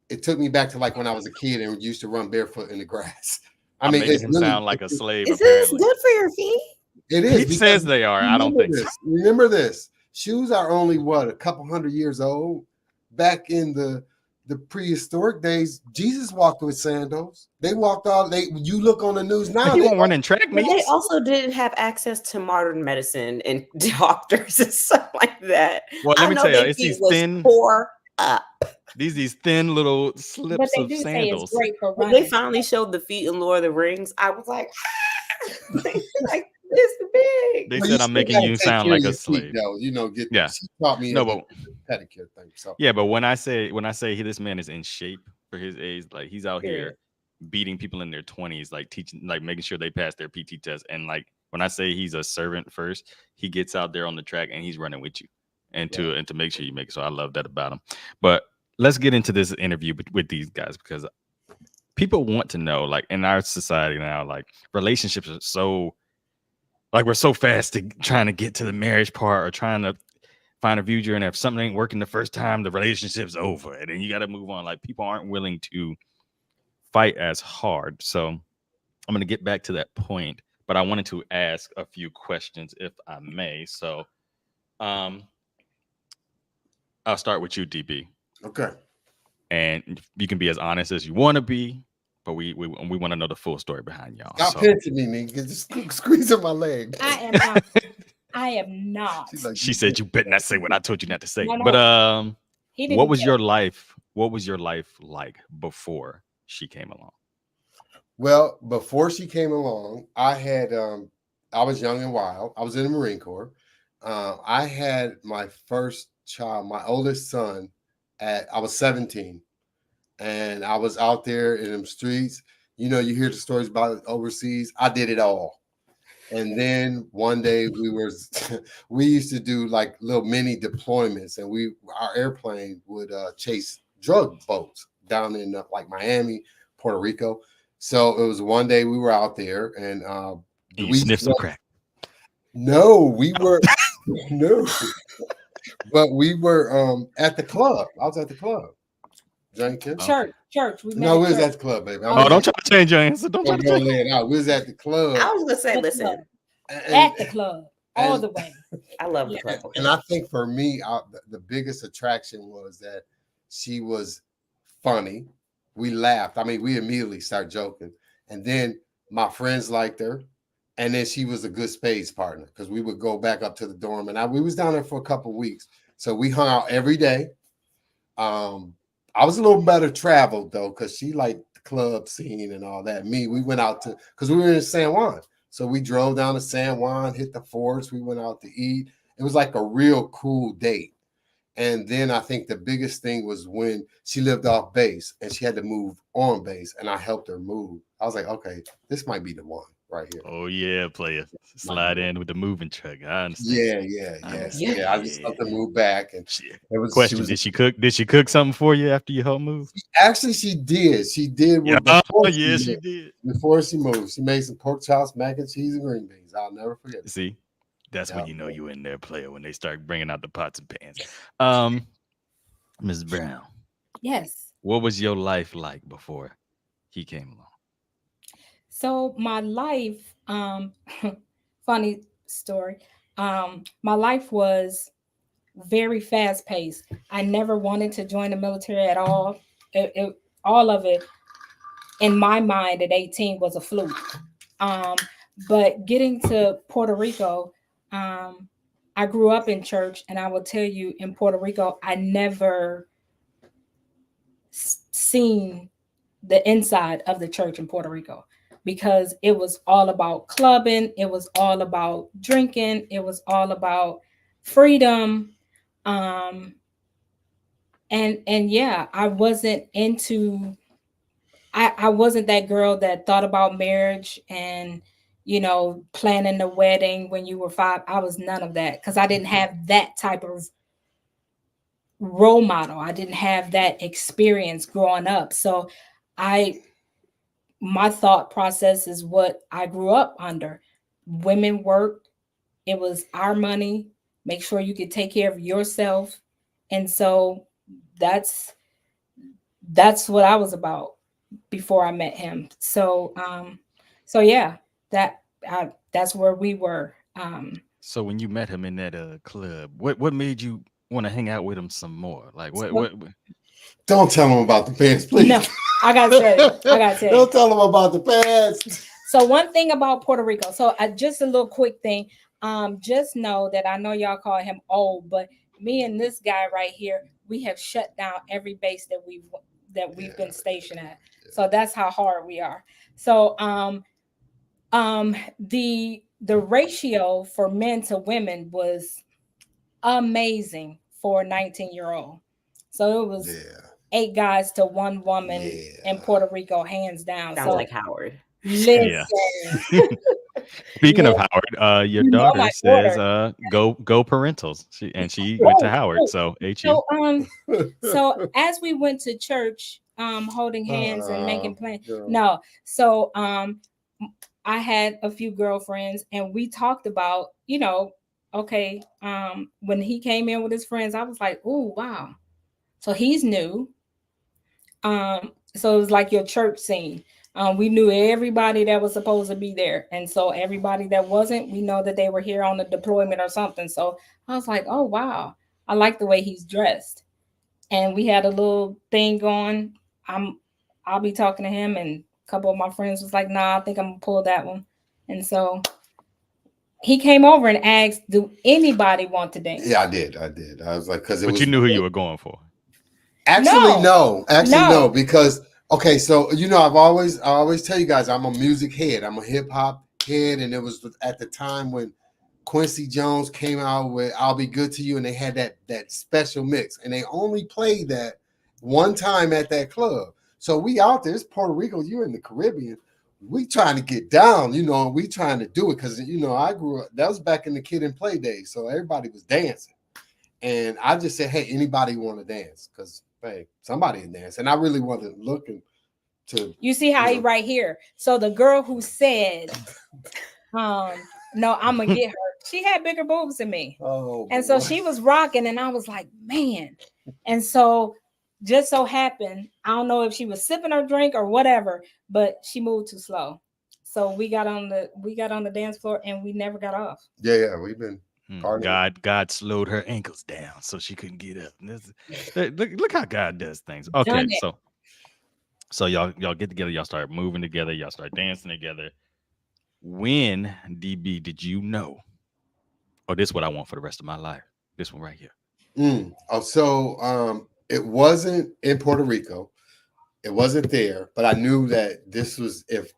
S3: it took me back to like when I was a kid and used to run barefoot in the grass. I mean,
S1: making him sound like a slave.
S2: Is this good for your feet?
S3: It is.
S1: He says they are. I don't think so.
S3: Remember this. Shoes are only a couple hundred years old. Back in the prehistoric days, Jesus walked with sandals. They walked all. You look on the news now.
S1: He won't run in track
S2: But
S1: meets.
S2: they also didn't have access to modern medicine and doctors and stuff like that.
S1: Well, let me tell you, it's these thin,
S2: tore up.
S1: These thin little slips of
S4: say
S1: sandals.
S4: it's great for
S2: When
S4: running.
S2: they finally showed the feet in Lord of the Rings, I was like, like this big.
S1: They said I'm making you sound like a slave.
S3: Though.
S1: Yeah.
S3: She taught me
S1: but
S3: pedicure thing. So
S1: yeah, but when I say this man is in shape for his age, like he's out here beating people in their 20s, like teaching, like making sure they pass their PT test. And like when I say he's a servant first, he gets out there on the track and he's running with you and to make sure you make it. So I love that about him. But let's get into this interview with these guys, because people want to know, like in our society now, like relationships are so, like we're so fast to trying to get to the marriage part or trying to find a future, and if something ain't working the first time, the relationship's over and then you got to move on. Like people aren't willing to fight as hard. So I'm going to get back to that point, but I wanted to ask a few questions if I may. So I'll start with you, DB.
S3: Okay.
S1: And you can be as honest as you want to be, but we want to know the full story behind y'all.
S3: Stop pinching me, nigga. Just squeezing my leg.
S4: I am not.
S1: She said you better not say what I told you not to say.
S4: No.
S1: But what was your life? What was your life like before she came along?
S3: Well, before she came along, I had I was young and wild. I was in the Marine Corps. I had my first child, my oldest son, I was 17, and I was out there in them streets. You hear the stories about it overseas. I did it all. And then one day we used to do like little mini deployments, and our airplane would chase drug boats down in like Miami, Puerto Rico. So it was one day we were out there, and
S1: you sniffed some crack.
S3: No, we were no. But we were at the club. I was at the club. Drinking.
S4: Church. We
S3: was at the club, baby.
S1: Don't try to change your answer. Don't try to change
S3: it out. We was at the club.
S2: I was gonna say, listen.
S4: At the club. All the way.
S2: I love the club.
S3: And I think for me, the biggest attraction was that she was funny. We laughed. I mean, we immediately started joking. And then my friends liked her. And then she was a good spades partner, because we would go back up to the dorm, and we was down there for a couple of weeks. So we hung out every day. I was a little better traveled though, because she liked the club scene and all that. We went out because we were in San Juan. So we drove down to San Juan, hit the forts. We went out to eat. It was like a real cool date. And then I think the biggest thing was when she lived off base and she had to move on base, and I helped her move. I was like, okay, this might be the one right here.
S1: Oh yeah, player. Slide in with the moving truck. I understand.
S3: Yeah. I just helped her move back. And
S1: it was question. Did she cook? Did she cook something for you after you helped move?
S3: Actually, she did. She did.
S1: She did.
S3: Before she moved, she made some pork chops, mac and cheese, and green beans. I'll never forget it.
S1: See, that's when you know you in there, player, when they start bringing out the pots and pans. Ms. Brown.
S4: Yes.
S1: What was your life like before he came along?
S4: So my life, funny story. My life was very fast paced. I never wanted to join the military at all. All of it in my mind at 18 was a fluke. But getting to Puerto Rico, I grew up in church, and I will tell you, in Puerto Rico, I never seen the inside of the church in Puerto Rico, because it was all about clubbing. It was all about drinking. It was all about freedom. And yeah, I wasn't into, I wasn't that girl that thought about marriage and, planning the wedding when you were 5. I was none of that, because I didn't have that type of role model. I didn't have that experience growing up. So my thought process is what I grew up under. Women worked. It was our money. Make sure you could take care of yourself. And so that's what I was about before I met him. So yeah, That's where we were.
S1: So when you met him in that club, what made you want to hang out with him some more? Like
S4: Well,
S1: what
S3: Don't tell them about the pants, please.
S4: no, I gotta tell you.
S3: Don't tell them about the pants.
S4: So one thing about Puerto Rico. So just a little quick thing. Just know that I know y'all call him old, but me and this guy right here, we have shut down every base that we've been stationed at. So that's how hard we are. So the ratio for men to women was amazing for a 19-year-old. So it was 8 guys to 1 woman in Puerto Rico, hands down.
S2: Sounds like Howard.
S4: Listen.
S1: Yeah. Speaking of Howard, your daughter says go parentals. She went to Howard, so HU.
S4: So as we went to church, holding hands and making plans. No. So I had a few girlfriends and we talked about, okay, when he came in with his friends, I was like, oh wow. So he's new. So it was like your church scene. We knew everybody that was supposed to be there. And so everybody that wasn't, we know that they were here on a deployment or something. So I was like, oh, wow. I like the way he's dressed. And we had a little thing going. I'll be talking to him. And a couple of my friends was like, nah, I think I'm going to pull that one. And so he came over and asked, do anybody want to dance?
S3: Yeah, I did. I was like, because
S1: you knew who you were going for.
S3: Actually, no, because okay, so I always tell you guys I'm a music head, I'm a hip hop head, and it was at the time when Quincy Jones came out with "I'll Be Good to You," and they had that special mix, and they only played that one time at that club. So we out there, it's Puerto Rico, you're in the Caribbean, we trying to get down, and we trying to do it because I grew up. That was back in the Kid and Play days, so everybody was dancing, and I just said, hey, anybody want to dance? Because hey, somebody in dance. And I really wasn't looking to.
S4: You see how he right here. So the girl who said, no, I'm going to get her. She had bigger boobs than me.
S3: Oh,
S4: and so she was rocking and I was like, man. And so just so happened, I don't know if she was sipping her drink or whatever, but she moved too slow. So we got on the dance floor and we never got off.
S3: Yeah, we've been.
S1: God slowed her ankles down so she couldn't get up. Look how God does things. Okay, so y'all get together, y'all start moving together, y'all start dancing together. When, DB, did you know, this is what I want for the rest of my life? This one right here.
S3: So it wasn't in Puerto Rico. It wasn't there, but I knew that this was if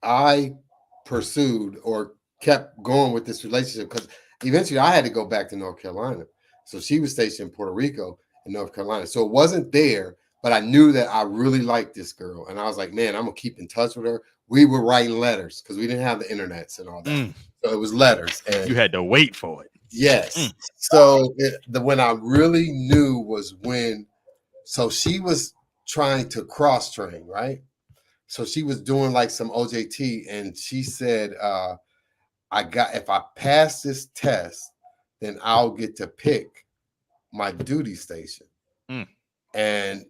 S3: I pursued or kept going with this relationship, because eventually I had to go back to North Carolina. So she was stationed in Puerto Rico and North Carolina. So it wasn't there, but I knew that I really liked this girl. And I was like, man, I'm going to keep in touch with her. We were writing letters because we didn't have the internets and all that. So it was letters. And
S1: you had to wait for it.
S3: Yes. So when I really knew was when, so she was trying to cross train, right? So she was doing like some OJT and she said, if I pass this test, then I'll get to pick my duty station. And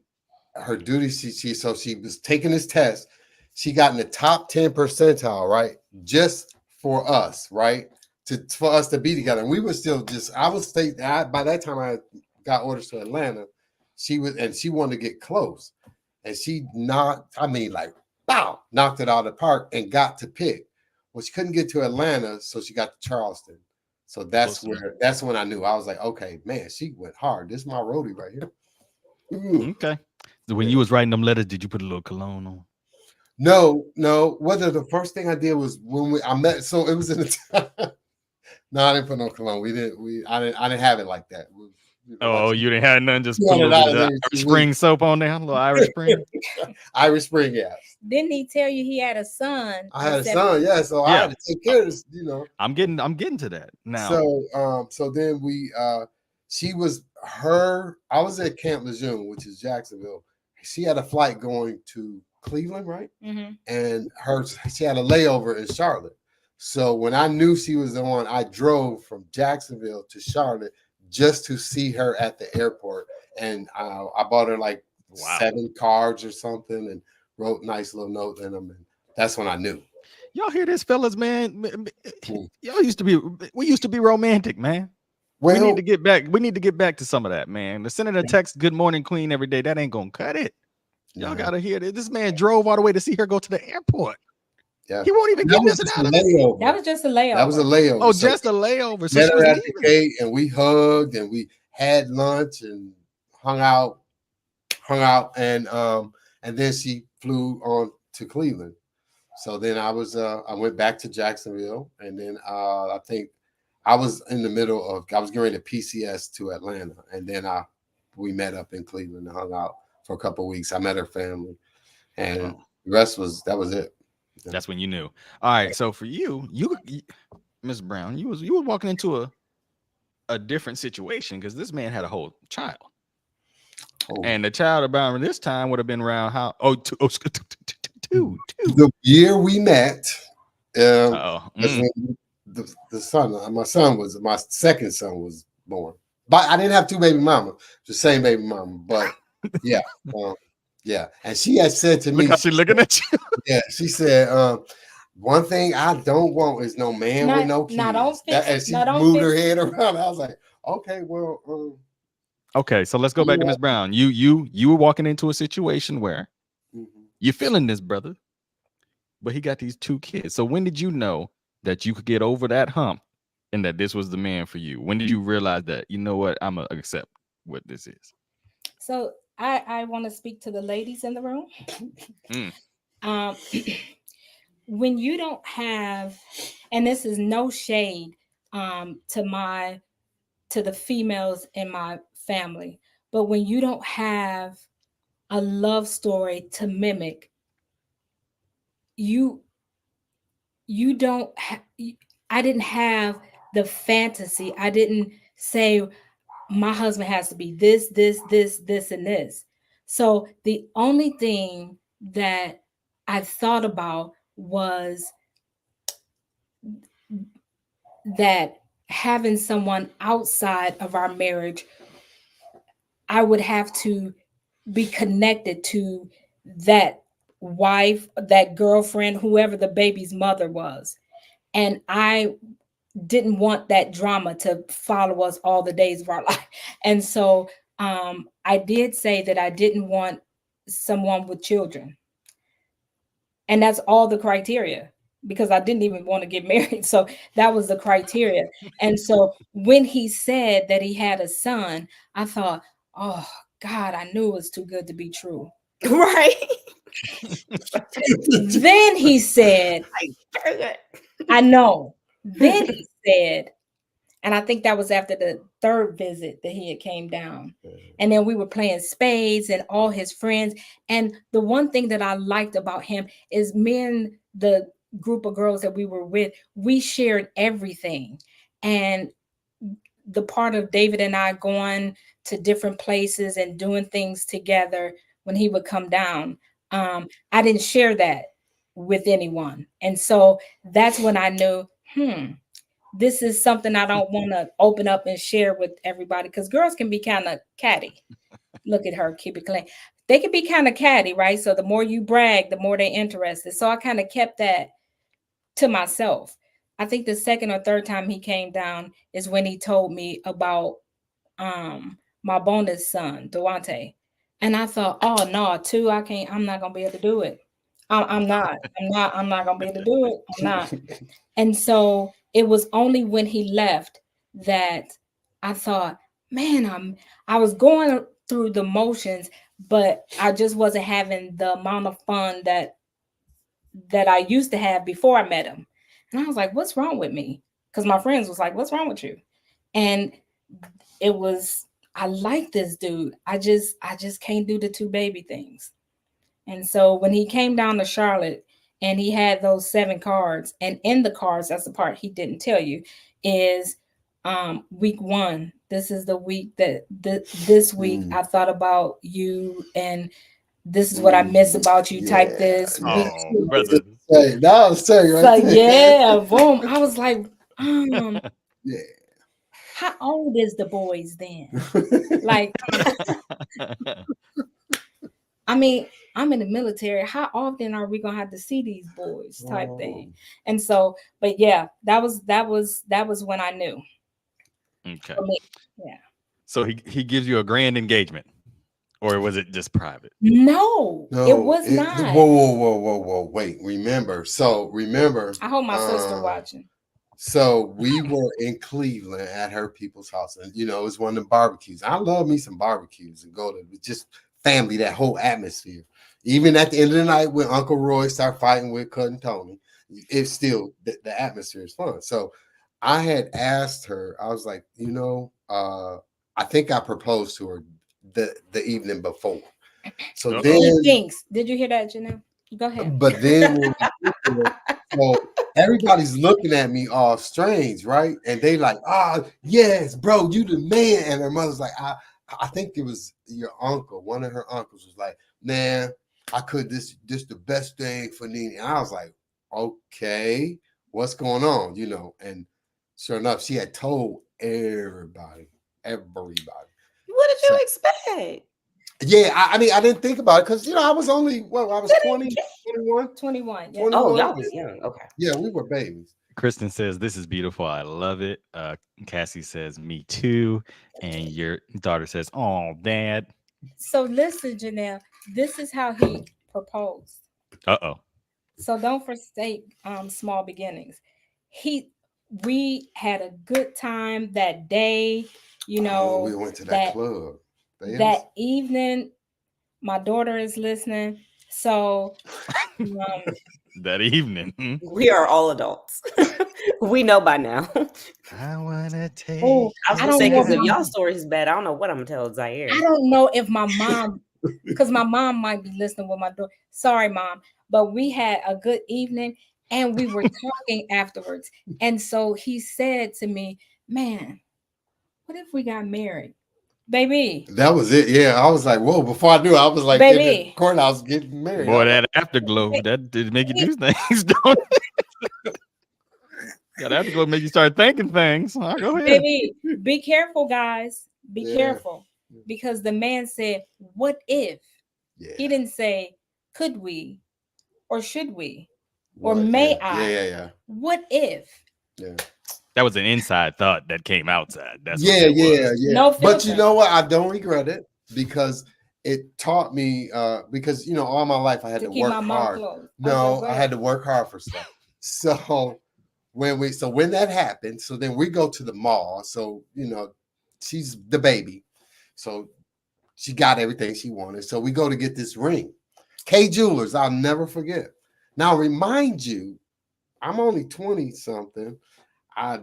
S3: her duty, so she was taking this test. She got in the top 10 percentile, right? Just for us, right? For us to be together. And we were still by that time I got orders to Atlanta. She wanted to get close. And she knocked it out of the park and got to pick. Well, she couldn't get to Atlanta, so she got to Charleston. So that's when I knew. I was like, okay, man, she went hard. This is my roadie right here.
S1: Okay. So when you was writing them letters, did you put a little cologne on?
S3: No. Whether the first thing I did was when I met. So it was in the no, I didn't put no cologne. I didn't have it like that.
S1: You didn't have nothing, just put a little Irish Spring soap on there, a little Irish Spring.
S3: Irish Spring, yeah.
S4: Didn't he tell you he had a son?
S3: I had a son, yeah. So I had to take care of this,
S1: I'm getting to that now.
S3: So then I was at Camp Lejeune, which is Jacksonville. She had a flight going to Cleveland, right? And she had a layover in Charlotte. So when I knew she was the one, I drove from Jacksonville to Charlotte just to see her at the airport. And I bought her like 7 cards or something and wrote a nice little note in them. And that's when I knew.
S1: Y'all hear this, fellas, man? Y'all used to be. We used to be romantic, man.
S3: Well,
S1: we need to get back. We need to get back to some of that, man. The sending a text, "Good morning, Queen," every day. That ain't gonna cut it. Y'all gotta hear this. This man drove all the way to see her go to the airport.
S3: Yeah,
S1: He won't even get nothing out of it.
S4: That was just a layover.
S3: That was a layover.
S1: Oh, just a layover. So
S3: met
S1: she
S3: her
S1: was
S3: at
S1: leaving.
S3: the gate, and we hugged, and we had lunch, and hung out, and then she flew on to Cleveland. So then I went back to Jacksonville, and then I think I was in the middle of I was going to PCS to Atlanta, and then we met up in Cleveland and hung out for a couple of weeks. I met her family, and the rest was it.
S1: That's when you knew. All right. So for you, Miss Brown, you were walking into a different situation because this man had a whole child. And the child around this time would have been around two.
S3: The year we met,
S1: Mm.
S3: the son, my second son was born. But I didn't have two baby mamas, the same baby mama. But yeah, yeah. And she had said to me,
S1: "Look how she looking at you."
S3: Yeah, she said, one thing I don't want is no man with no kids. And she moved her head around. I was like, okay, well.
S1: Okay, so let's go back to Miss Brown. You were walking into a situation where you're feeling this brother, but he got these two kids. So when did you know that you could get over that hump and that this was the man for you? When did you realize that, you know what, I'm going to accept what this is?
S4: So I want to speak to the ladies in the room. When you don't have, and this is no shade to the females in my family, but when you don't have a love story to mimic, you don't I didn't have the fantasy. I didn't say my husband has to be this, and this. So the only thing that I thought about was that having someone outside of our marriage, I would have to be connected to that wife, that girlfriend, whoever the baby's mother was. And I didn't want that drama to follow us all the days of our life. And so I did say that I didn't want someone with children. And that's all the criteria, because I didn't even want to get married. So that was the criteria. And so when he said that he had a son, I thought, oh God, I knew it was too good to be true.
S2: Right.
S4: Then he said, I know. Then he said, and I think that was after the third visit that he had came down. And then we were playing spades and all his friends. And the one thing that I liked about him is me and the group of girls that we were with, we shared everything. And the part of David and I going to different places and doing things together when he would come down, I didn't share that with anyone. And so that's when I knew, this is something I don't want to open up and share with everybody, because girls can be kind of catty. Look at her, keep it clean. They can be kind of catty, right? So the more you brag, the more they're interested. So I kind of kept that to myself. I think the second or third time he came down is when he told me about my bonus son, Duante. And I thought, oh no, two, I'm not gonna be able to do it. I'm not gonna be able to do it. I'm not. And so it was only when he left that I thought, man, I was going through the motions, but I just wasn't having the amount of fun that I used to have before I met him. And I was like, what's wrong with me? Because my friends was like, what's wrong with you? And it was, I like this dude. I just can't do the two baby things. And so when he came down to Charlotte and he had those 7 cards, and in the cards, that's the part he didn't tell you, is week 1. This is the week that this week I thought about you, and this is what I miss about you. Type this.
S1: Oh, brother.
S3: Hey, that was tell you right
S4: So
S3: there.
S4: yeah, boom. I was like,
S3: Yeah.
S4: how old is the boys then? Like, I mean, I'm in the military. How often are we gonna have to see these boys? Type thing. And so, but yeah, that was when I knew.
S1: Okay.
S4: For me. Yeah.
S1: So he gives you a grand engagement, or was it just private?
S4: No, it was
S3: Whoa,
S4: not.
S3: whoa. Wait, remember.
S4: I hope my sister watching.
S3: So we were in Cleveland at her people's house, and it was one of the barbecues. I love me some barbecues and go to just family, that whole atmosphere. Even at the end of the night, when Uncle Roy start fighting with Cousin Tony, it's still the atmosphere is fun. So I had asked her, I was like, I think I proposed to her the evening before. So then
S4: he thinks, did you hear that, Janelle? Go ahead.
S3: But then when so everybody's looking at me all strange, right? And they like, yes, bro, you the man. And her mother's like, I think it was your uncle. One of her uncles was like, man, I could this the best thing for Nene. And I was like, okay, what's going on? And sure enough, she had told everybody.
S2: What did you expect?
S3: Yeah, I mean, I didn't think about it because I was only I was 20, 21.
S4: 21. Yeah.
S3: 21.
S2: Oh, y'all was young. Okay.
S3: Yeah, we were babies.
S1: Kristen says, "This is beautiful. I love it." Cassie says, "Me too." And your daughter says, "Oh, Dad."
S4: So listen, Janelle, this is how he proposed.
S1: Uh-oh.
S4: So don't forsake small beginnings. We had a good time that day.
S3: We went to that club.
S4: That evening, my daughter is listening. So
S1: that evening.
S2: We are all adults. We know by now.
S1: I wanna take.
S2: I was gonna say, because if y'all story is bad, I don't know what I'm gonna tell Zaire.
S4: I don't know if my mom, because my mom might be listening with my daughter. Sorry, Mom, but we had a good evening and we were talking afterwards. And so he said to me, "Man, what if we got married?" Baby.
S3: That was it. Yeah, I was like, whoa. Before I knew, I was like in the courthouse getting married.
S1: Boy, that afterglow, that did make you do things, don't it? That afterglow make you start thinking things. Go ahead.
S4: Baby, be careful, guys. Be careful. Because the man said, what if? Yeah. He didn't say, could we? Or should we? Or may I?
S3: Yeah.
S4: What if?
S3: Yeah.
S1: That was an inside thought that came outside. That's
S3: yeah.
S4: No filter.
S3: But you know what? I don't regret it because it taught me because all my life I had to work hard. No, I had to work hard for stuff. So when that happened, so then we go to the mall. So she's the baby. So she got everything she wanted. So we go to get this ring. K Jewelers, I'll never forget. Now remind you, I'm only 20 something. I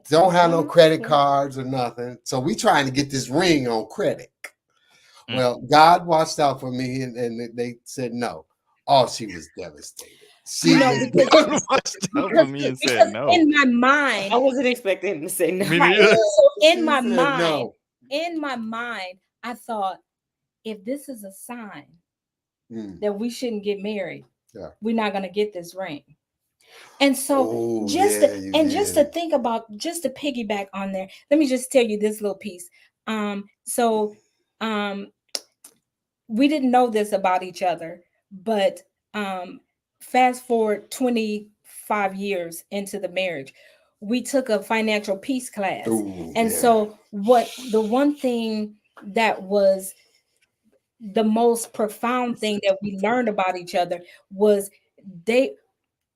S3: don't have no credit cards or nothing. So we trying to get this ring on credit. Well, God watched out for me and they said no. Oh, she was devastated. She
S1: was watched out for me and said no.
S4: In my mind,
S2: I wasn't expecting him to say no.
S4: So in my mind, I thought, if this is a sign that we shouldn't get married, we're not gonna get this ring. And so just to think about, just to piggyback on there, let me just tell you this little piece. We didn't know this about each other, but fast forward 25 years into the marriage, we took a financial peace class. So the one thing that was the most profound thing that we learned about each other was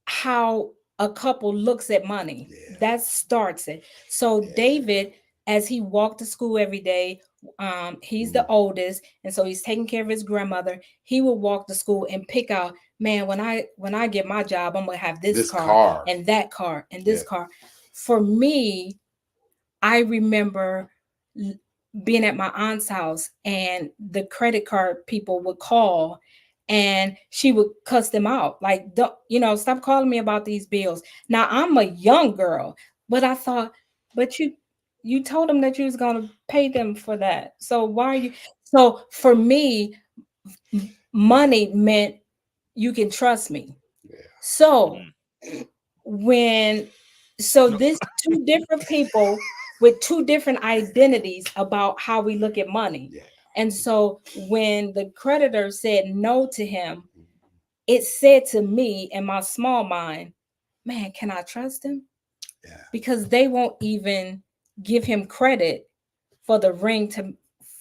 S4: how a couple looks at money. That starts it. So David, as he walked to school every day, he's the oldest, and so he's taking care of his grandmother. He would walk to school and pick out, man, when I get my job, I'm gonna have this car and that car and this car. For me, I remember being at my aunt's house, and the credit card people would call, and she would cuss them out, like, stop calling me about these bills. Now I'm a young girl, but I thought, but you told them that you was going to pay them for that. So why are you? So for me, money meant you can trust me. So this two different people with two different identities about how we look at money. And so when the creditor said no to him, it said to me in my small mind, man, can I trust him?
S3: Yeah.
S4: Because they won't even give him credit for the ring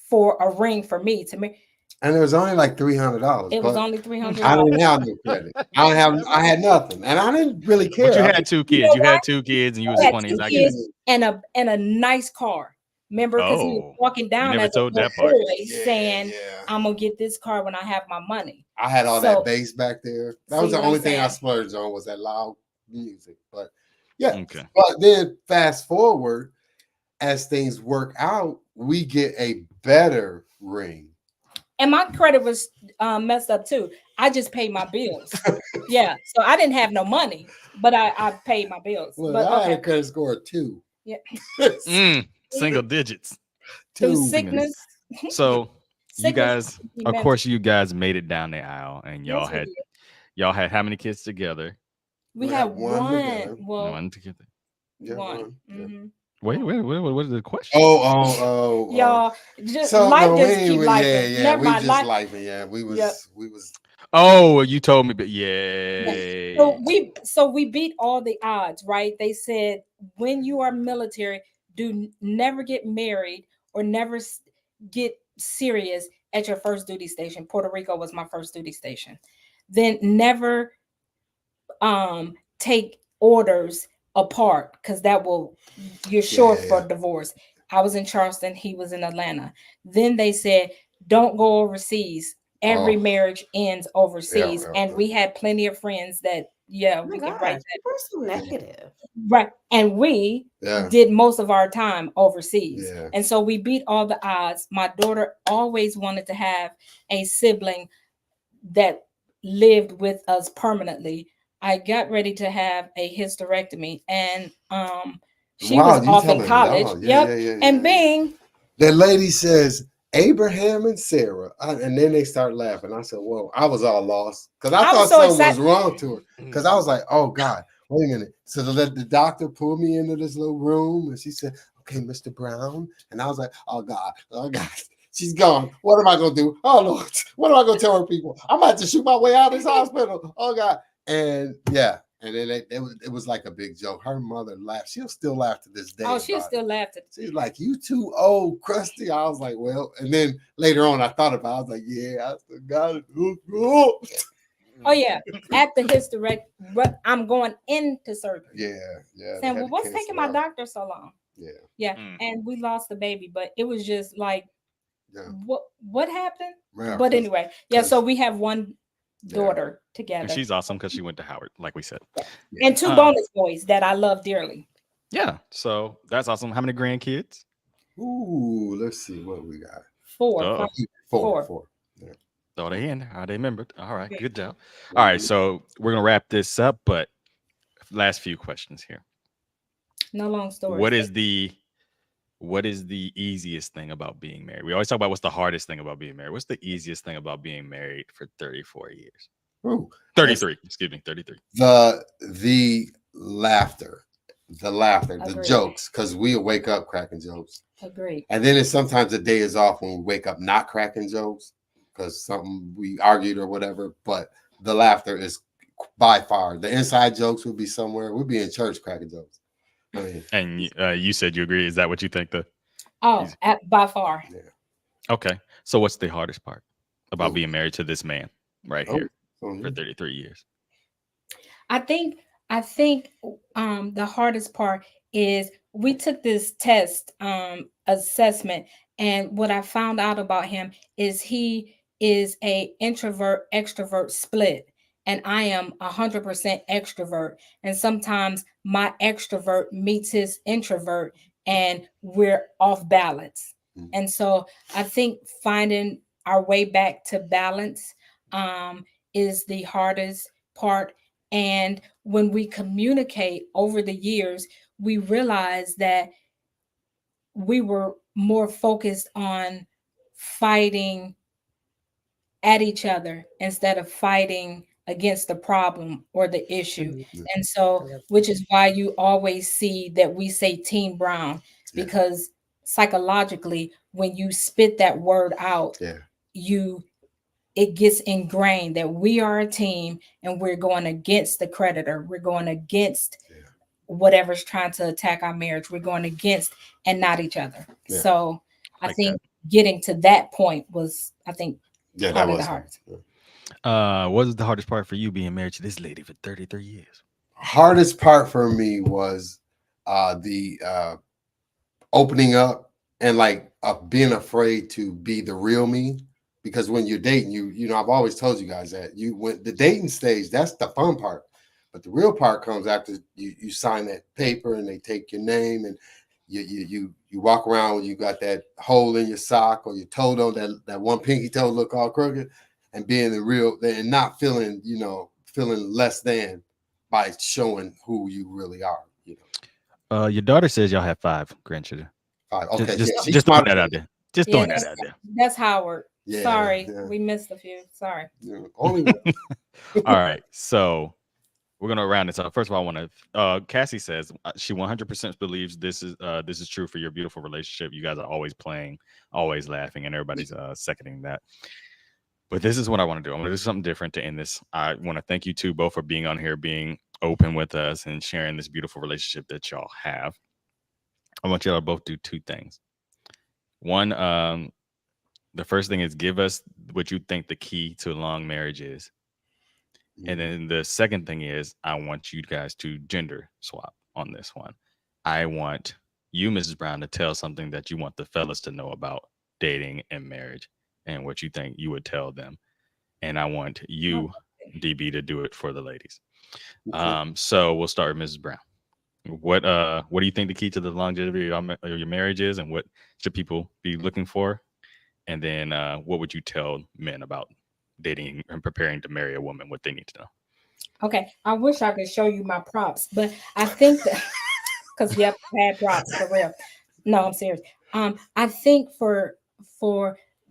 S4: for a ring for me to me.
S3: And it was only like $300.
S4: It was only $300.
S3: I didn't have no credit. I had nothing, and I didn't really care.
S1: But you had two kids. You had two kids, and you was
S4: He had
S1: 20s.
S4: two
S1: I get it.
S4: kids and a nice car. Remember, because he was
S1: Oh,
S4: walking
S1: you
S4: down
S1: never
S4: as a
S1: told
S4: little
S1: that part.
S4: boy
S3: Yeah,
S4: saying,
S3: yeah.
S4: I'm gonna get this car when I have my money.
S3: I had all
S4: So-
S3: that bass back there. That was
S4: See
S3: the
S4: what
S3: only
S4: I'm
S3: thing I
S4: saying?
S3: splurged on was that loud music. But yeah.
S1: Okay.
S3: But then fast forward, as things work out, we get a better ring.
S4: And my credit was messed up too. I just paid my bills. Yeah, so I didn't have no money, but I paid my bills.
S3: Well,
S4: But
S3: I had a
S4: okay,
S3: credit score of 2.
S4: Yeah.
S1: Single digits.
S4: through
S3: 2.
S4: sickness,
S1: So you
S4: sickness,
S1: guys, of course, you guys made it down the aisle, and
S4: Yes, we did.
S1: y'all had how many kids together?
S4: we
S3: We
S4: had
S3: had one
S4: one.
S3: together.
S4: Well,
S1: One together.
S3: Yeah,
S4: one.
S3: Yeah.
S4: Mhm.
S1: Wait, what is the question?
S3: Oh.
S4: Y'all, just
S3: So
S4: life
S3: no,
S4: just
S3: we
S4: keep
S3: ain't-
S4: life.
S3: yeah,
S4: Never
S3: we
S4: mind.
S3: just
S4: Life.
S3: life, yeah. We
S4: Yep.
S3: was
S1: Oh, you told me, but yay.
S4: So we beat all the odds, right? They said when you are military, never get married or never get serious at your first duty station. Puerto Rico was my first duty station. Then never take orders apart because you're sure for divorce. I was in Charleston, he was in Atlanta. Then they said don't go overseas. Every marriage ends overseas. And we had plenty of friends that we can write that.
S2: We're so negative.
S4: Right. And we did most of our time overseas.
S3: Yeah.
S4: And so we beat all the odds. My daughter always wanted to have a sibling that lived with us permanently. I got ready to have a hysterectomy, and she was off in college. And Bing,
S3: the lady says Abraham and Sarah, and then they start laughing. I said, "Whoa!" I was all lost because I thought
S4: so
S3: something was wrong to her. Because I was like, "Oh God, wait a minute!" So the doctor pulled me into this little room, and she said, "Okay, Mr. Brown," and I was like, "Oh God, oh God." She's gone. What am I gonna do? Oh Lord, what am I gonna tell her people? I'm about to shoot my way out of this hospital. Oh God. And yeah, and then it was like a big joke. Her mother laughed. She'll still laugh to this day.
S4: Oh, she'll still laugh.
S3: She's like, "You too old, crusty." I was like, "Well," and then later on, I thought about it. I was like, "Yeah, I still got it."
S4: Oh yeah, at the hysterectomy, I'm going into surgery.
S3: Yeah.
S4: Saying, well, what's taking my doctor so long? Yeah. And we lost the baby, but it was just like, what happened?
S3: Yeah,
S4: but anyway, so we have one daughter together.
S1: And she's awesome because she went to Howard, like we said.
S4: And 2 bonus boys that I love dearly.
S1: Yeah, so that's awesome. How many grandkids?
S3: Ooh, let's see what we got.
S4: 4.
S3: Four. Yeah.
S1: Throw they in. Are they remembered? All right, good job. All right, so we're gonna wrap this up, but last few questions here.
S4: No long story.
S1: What is the easiest thing about being married? We always talk about what's the hardest thing about being married. What's the easiest thing about being married for 34 years?
S3: Ooh,
S1: 33. Excuse me, 33.
S3: The laughter,
S4: Agreed.
S3: the jokes, because we'll wake up cracking jokes.
S4: Agreed.
S3: And then sometimes the day is off when we wake up not cracking jokes because something we argued or whatever. But the laughter is by far. The inside jokes would be somewhere. We'd be in church cracking jokes. I mean,
S1: and you said you agree. Is that what you think?
S4: By far.
S3: Yeah.
S1: Okay. So what's the hardest part about being married to this man right here for 33 years?
S4: I think the hardest part is we took this test assessment, and what I found out about him is he is a introvert extrovert split, and I am 100% extrovert, and sometimes my extrovert meets his introvert and we're off balance. And so I think finding our way back to balance is the hardest part. And when we communicate over the years, we realize that we were more focused on fighting at each other instead of fighting against the problem or the issue. And so, which is why you always see that we say Team Brown, because psychologically, when you spit that word out,
S3: Yeah.
S4: you it gets ingrained that we are a team and we're going against the creditor. We're going against
S3: Yeah.
S4: whatever's trying to attack our marriage. We're going against and not each other.
S3: Yeah.
S4: So I
S1: Like
S4: think
S1: that.
S4: getting to that point was, I think,
S3: Yeah, that
S4: probably the
S3: was hard.
S4: hardest.
S3: Yeah.
S1: What was the hardest part for you being married to this lady for 33 years?
S3: Hardest part for me was the opening up and like being afraid to be the real me. Because when you're dating, I've always told you guys that you went the dating stage, that's the fun part. But the real part comes after you sign that paper and they take your name, and you walk around when you got that hole in your sock, or your toe don't that one pinky toe look all crooked, and being the real and not feeling feeling less than by showing who you really are.
S1: Your daughter says y'all have 5 grandchildren.
S3: Fine.
S1: Just
S3: Okay,
S1: just
S3: yeah, she's
S1: just throwing
S3: my
S1: that out there. Just
S4: Yeah,
S1: throwing that out there.
S4: that's Howard.
S3: yeah,
S4: Sorry,
S3: yeah,
S4: we missed a few. Sorry.
S3: yeah. Only one.
S1: All right, so we're gonna round this up. First of all, I want to. Cassie says she 100% believes this is true for your beautiful relationship. You guys are always playing, always laughing, and everybody's seconding that. But this is what I want to do. I want to do something different to end this. I want to thank you two both for being on here, being open with us, and sharing this beautiful relationship that y'all have. I want y'all to both do 2 things. One, the first thing is give us what you think the key to a long marriage is. And then the second thing is I want you guys to gender swap on this one. I want you, Mrs. Brown, to tell something that you want the fellas to know about dating and marriage and what you think you would tell them. And I want you, DB, to do it for the ladies. So we'll start with Mrs. Brown. What do you think the key to the longevity of your marriage is, and what should people be looking for? And then what would you tell men about dating and preparing to marry a woman, what they need to know?
S4: Okay, I wish I could show you my props, but I think that because yep, bad props for real. No, I'm serious. I think for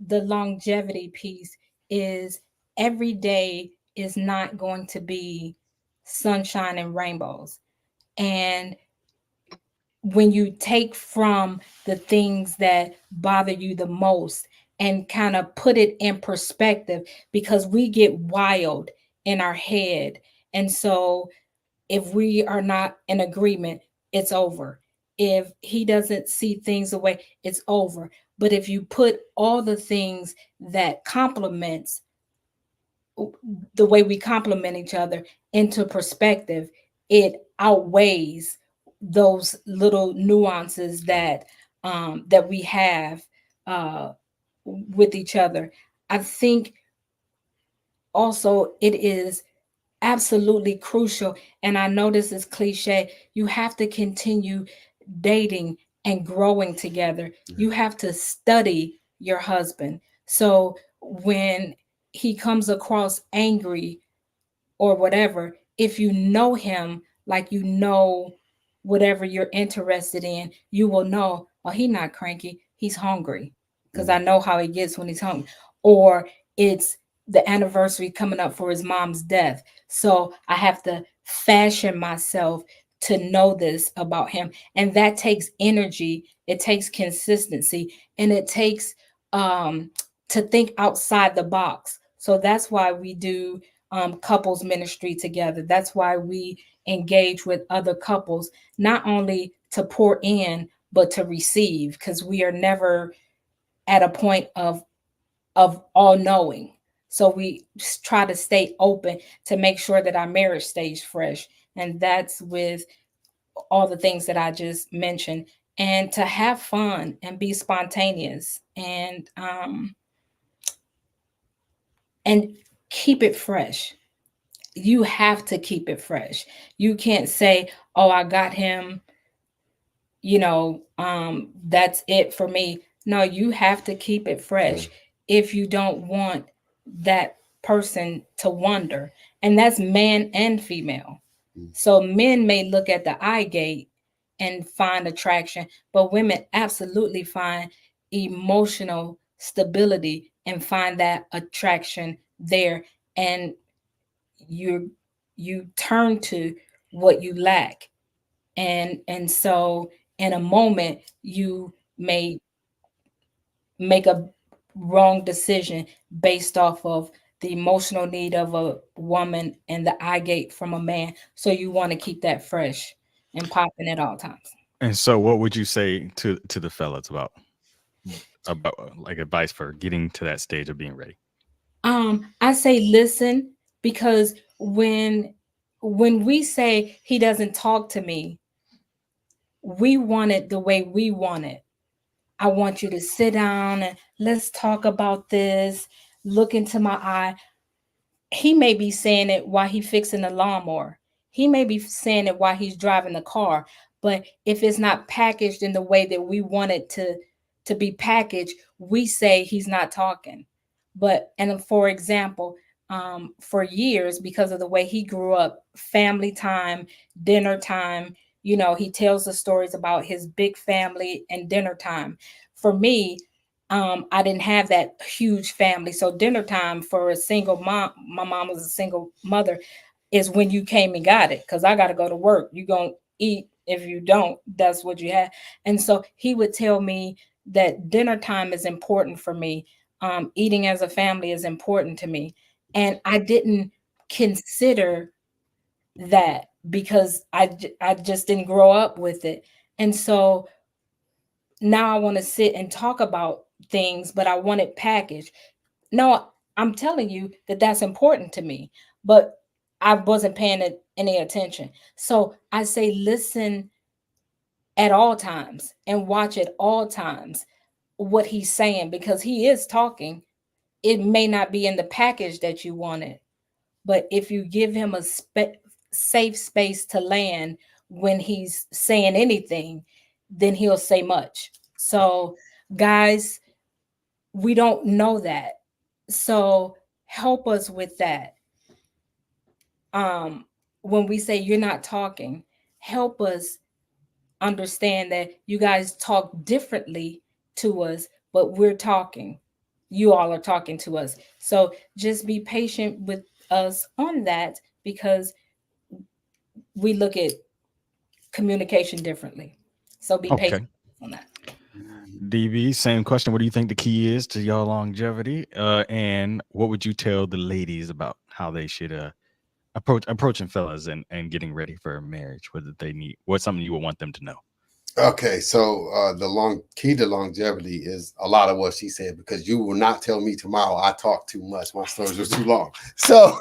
S4: the longevity piece is every day is not going to be sunshine and rainbows. And when you take from the things that bother you the most and kind of put it in perspective, because we get wild in our head. And so if we are not in agreement, it's over. If he doesn't see things the way, it's over. But if you put all the things that complements the way we complement each other into perspective, it outweighs those little nuances that we have uh, with each other. I think also it is absolutely crucial, and I know this is cliche. You have to continue dating and growing together. You have to study your husband. So when he comes across angry or whatever, if you know him like you know whatever you're interested in, you will know, oh, he's not cranky, he's hungry. Because I know how he gets when he's hungry. Or it's the anniversary coming up for his mom's death. So I have to fashion myself to know this about him. And that takes energy, it takes consistency, and it takes to think outside the box. So that's why we do couples ministry together. That's why we engage with other couples, not only to pour in, but to receive, because we are never at a point of all knowing. So we try to stay open to make sure that our marriage stays fresh. And that's with all the things that I just mentioned. And to have fun and be spontaneous and keep it fresh. You have to keep it fresh. You can't say, "Oh, I got him, that's it for me." No, you have to keep it fresh if you don't want that person to wonder. And that's man and female. So men may look at the eye gate and find attraction, but women absolutely find emotional stability and find that attraction there. And you you turn to what you lack, and so in a moment you may make a wrong decision based off of the emotional need of a woman and the eye gate from a man. So you want to keep that fresh and popping at all times.
S1: And so, what would you say to the fellas about like advice for getting to that stage of being ready?
S4: I say listen, because when we say he doesn't talk to me, we want it the way we want it. I want you to sit down and let's talk about this. Look into my eye. He may be saying it while he's fixing the lawnmower. He may be saying it while he's driving the car. But if it's not packaged in the way that we want it to be packaged, we say he's not talking. But and for example, for years, because of the way he grew up, family time, dinner time, he tells the stories about his big family and dinner time. For me, I didn't have that huge family. So dinner time for a single mom, my mom was a single mother, is when you came and got it. Cause I got to go to work. You gonna eat. If you don't, that's what you have. And so he would tell me that dinner time is important for me. Eating as a family is important to me. And I didn't consider that because I just didn't grow up with it. And so now I want to sit and talk about things, but I want it packaged. No, I'm telling you that that's important to me, but I wasn't paying it any attention. So I say, listen at all times and watch at all times what he's saying, because he is talking. It may not be in the package that you wanted, but if you give him a safe space to land when he's saying anything, then he'll say much. So, guys, we don't know that. So, help us with that. When we say you're not talking, help us understand that you guys talk differently to us, but we're talking. You all are talking to us. So, just be patient with us on that, because we look at communication differently. So be patient
S1: Okay.
S4: on that.
S1: DB, same question. What do you think the key is to your longevity? And what would you tell the ladies about how they should approaching fellas and getting ready for a marriage? What did they need? What's something you would want them to know?
S3: Okay, so the long key to longevity is a lot of what she said, because you will not tell me tomorrow I talk too much. My stories are too long. So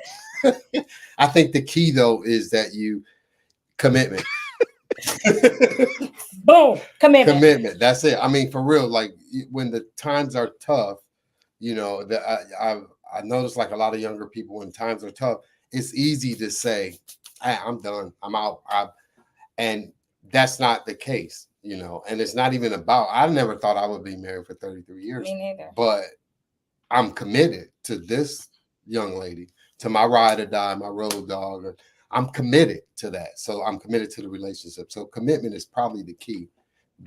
S3: I think the key though is that you commitment.
S4: Boom,
S3: Commitment. That's it. I mean, for real. Like when the times are tough, I notice like a lot of younger people when times are tough, it's easy to say, hey, I'm done. I'm out. And that's not the case, and it's not even about, I never thought I would be married for 33 years.
S4: Me neither.
S3: But I'm committed to this young lady, to my ride or die, my road dog. I'm committed to that. So I'm committed to the relationship. So commitment is probably the key,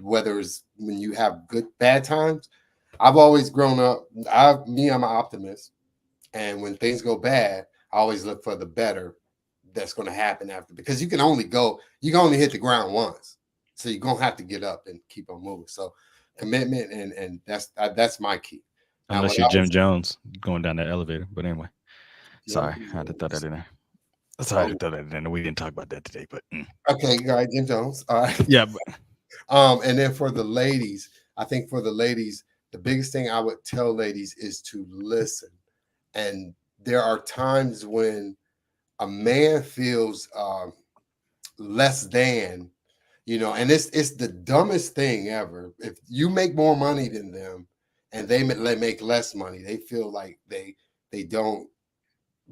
S3: whether it's when you have bad times. I've always grown up, I'm an optimist. And when things go bad, I always look for the better that's going to happen after, because you can only hit the ground once. So you're going to have to get up and keep on moving. So commitment, and that's my key. Now,
S1: Unless you're Jim Jones going down that elevator. But anyway, sorry, I had to throw that in there. Sorry to throw that in there. We didn't talk about that today, but
S3: okay, all right, Jim Jones. All right.
S1: Yeah. But
S3: and then for the ladies, I think for the ladies, the biggest thing I would tell ladies is to listen. And there are times when a man feels less than, and it's the dumbest thing ever. If you make more money than them and they make less money, they feel like they don't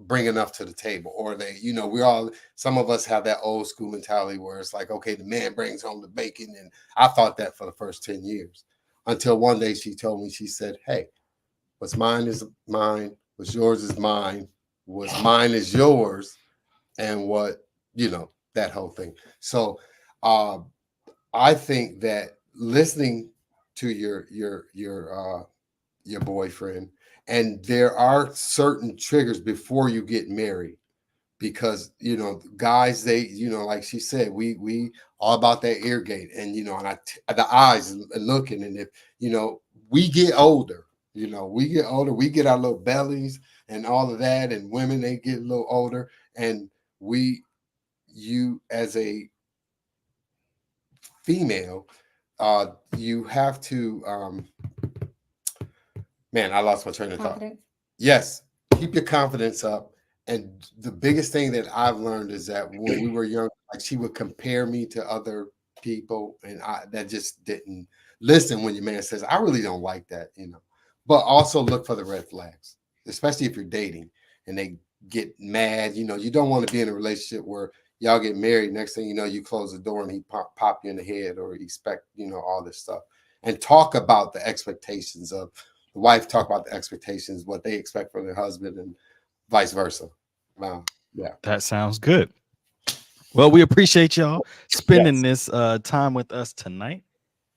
S3: bring enough to the table, or some of us have that old school mentality where it's like, okay, the man brings home the bacon. And I thought that for the first 10 years, until one day she told me, she said, hey, what's mine is mine, what's yours is mine, what's mine is yours, and that whole thing. So I think that listening to your boyfriend, and there are certain triggers before you get married because guys, they like she said, we all about that ear gate, and and the eyes and looking, and if we get older, we get our little bellies and all of that, and women, they get a little older, and you as a female, you have to man, I lost my train of thought. Yes, keep your confidence up. And the biggest thing that I've learned is that when we were young, like, she would compare me to other people, and that just didn't listen when your man says, I really don't like that, But also look for the red flags, especially if you're dating and they get mad. You don't want to be in a relationship where y'all get married. Next thing you know, you close the door and he pop you in the head, or expect, all this stuff. And talk about the expectations of the wife, talk about the expectations, what they expect from their husband, and vice versa. Wow. Yeah.
S1: That sounds good. Well, we appreciate y'all spending this time with us tonight.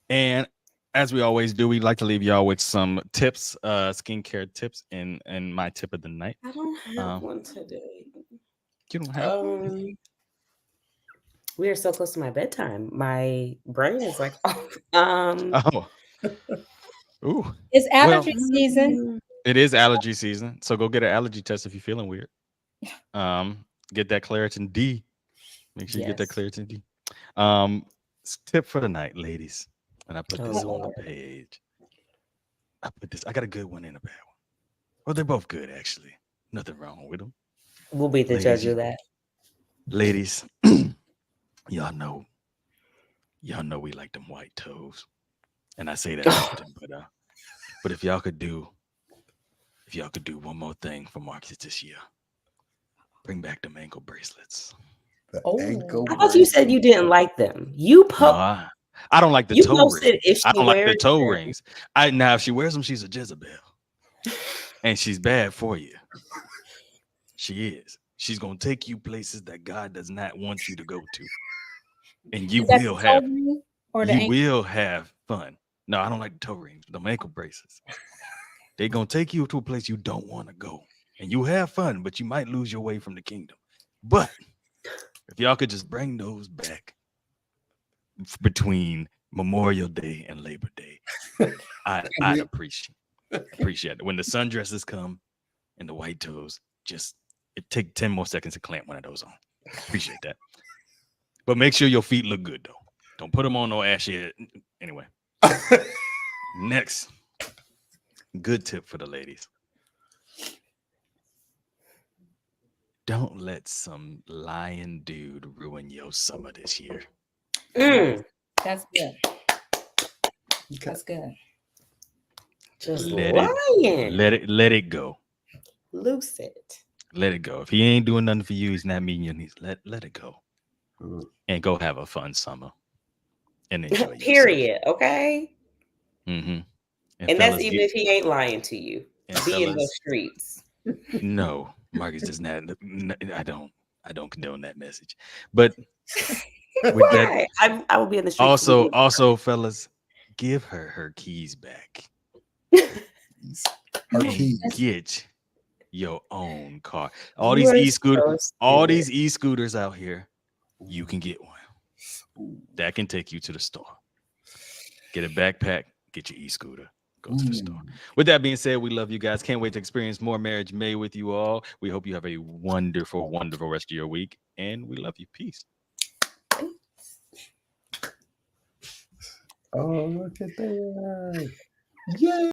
S1: And as we always do, we'd like to leave y'all with some tips, skincare tips, and my tip of the night.
S2: I don't have one today.
S1: You don't have one?
S2: We are so close to my bedtime. My brain is like,
S1: oh. Ooh.
S4: It's allergy season.
S1: It is allergy season. So go get an allergy test if you're feeling weird. Get that Claritin D. Make sure you get that Claritin D. Tip for the night, ladies. And I put this on the page. I got a good one and a bad one. Well, they're both good, actually. Nothing wrong with them.
S2: We'll be the judge of that.
S1: Ladies, y'all know we like them white toes. And I say that often, but if y'all could do one more thing for Marcus this year, bring back them ankle bracelets.
S2: I thought you said you didn't like them.
S1: I don't like the toe rings. I don't like the toe rings. Now if she wears them, she's a Jezebel. And she's bad for you. She is. She's gonna take you places that God does not want you to go to. And you will have fun. No, I don't like the toe rings, the ankle braces. They're gonna take you to a place you don't want to go. And you have fun, but you might lose your way from the kingdom. But if y'all could just bring those back between Memorial Day and Labor Day, I'd appreciate it. When the sundresses come and the white toes, it take 10 more seconds to clamp one of those on. Appreciate that. But make sure your feet look good, though. Don't put them on no ash head. Anyway. Next. Good tip for the ladies. Don't let some lying dude ruin your summer this year.
S4: That's good. That's good.
S2: Just
S1: let
S2: lying.
S1: Let it go.
S2: Loose it.
S1: Let it go. If he ain't doing nothing for you, he's not meeting your needs. Let it go. And go have a fun summer. And enjoy
S2: Period. Okay.
S1: Mm-hmm.
S2: And that's even if he ain't lying to you. Be in those streets.
S1: No, Marcus does not. I don't condone that message. But with that,
S2: I will be in the streets.
S1: Also, fellas, give her keys back.
S3: Her keys.
S1: Get your own car. All these e-scooters out here, you can get one. That can take you to the store. Get a backpack, get your e-scooter, go to the store. With that being said, we love you guys. Can't wait to experience more Marriage May with you all. We hope you have a wonderful, wonderful rest of your week. And we love you. Peace.
S3: Oh, look at that. Yeah.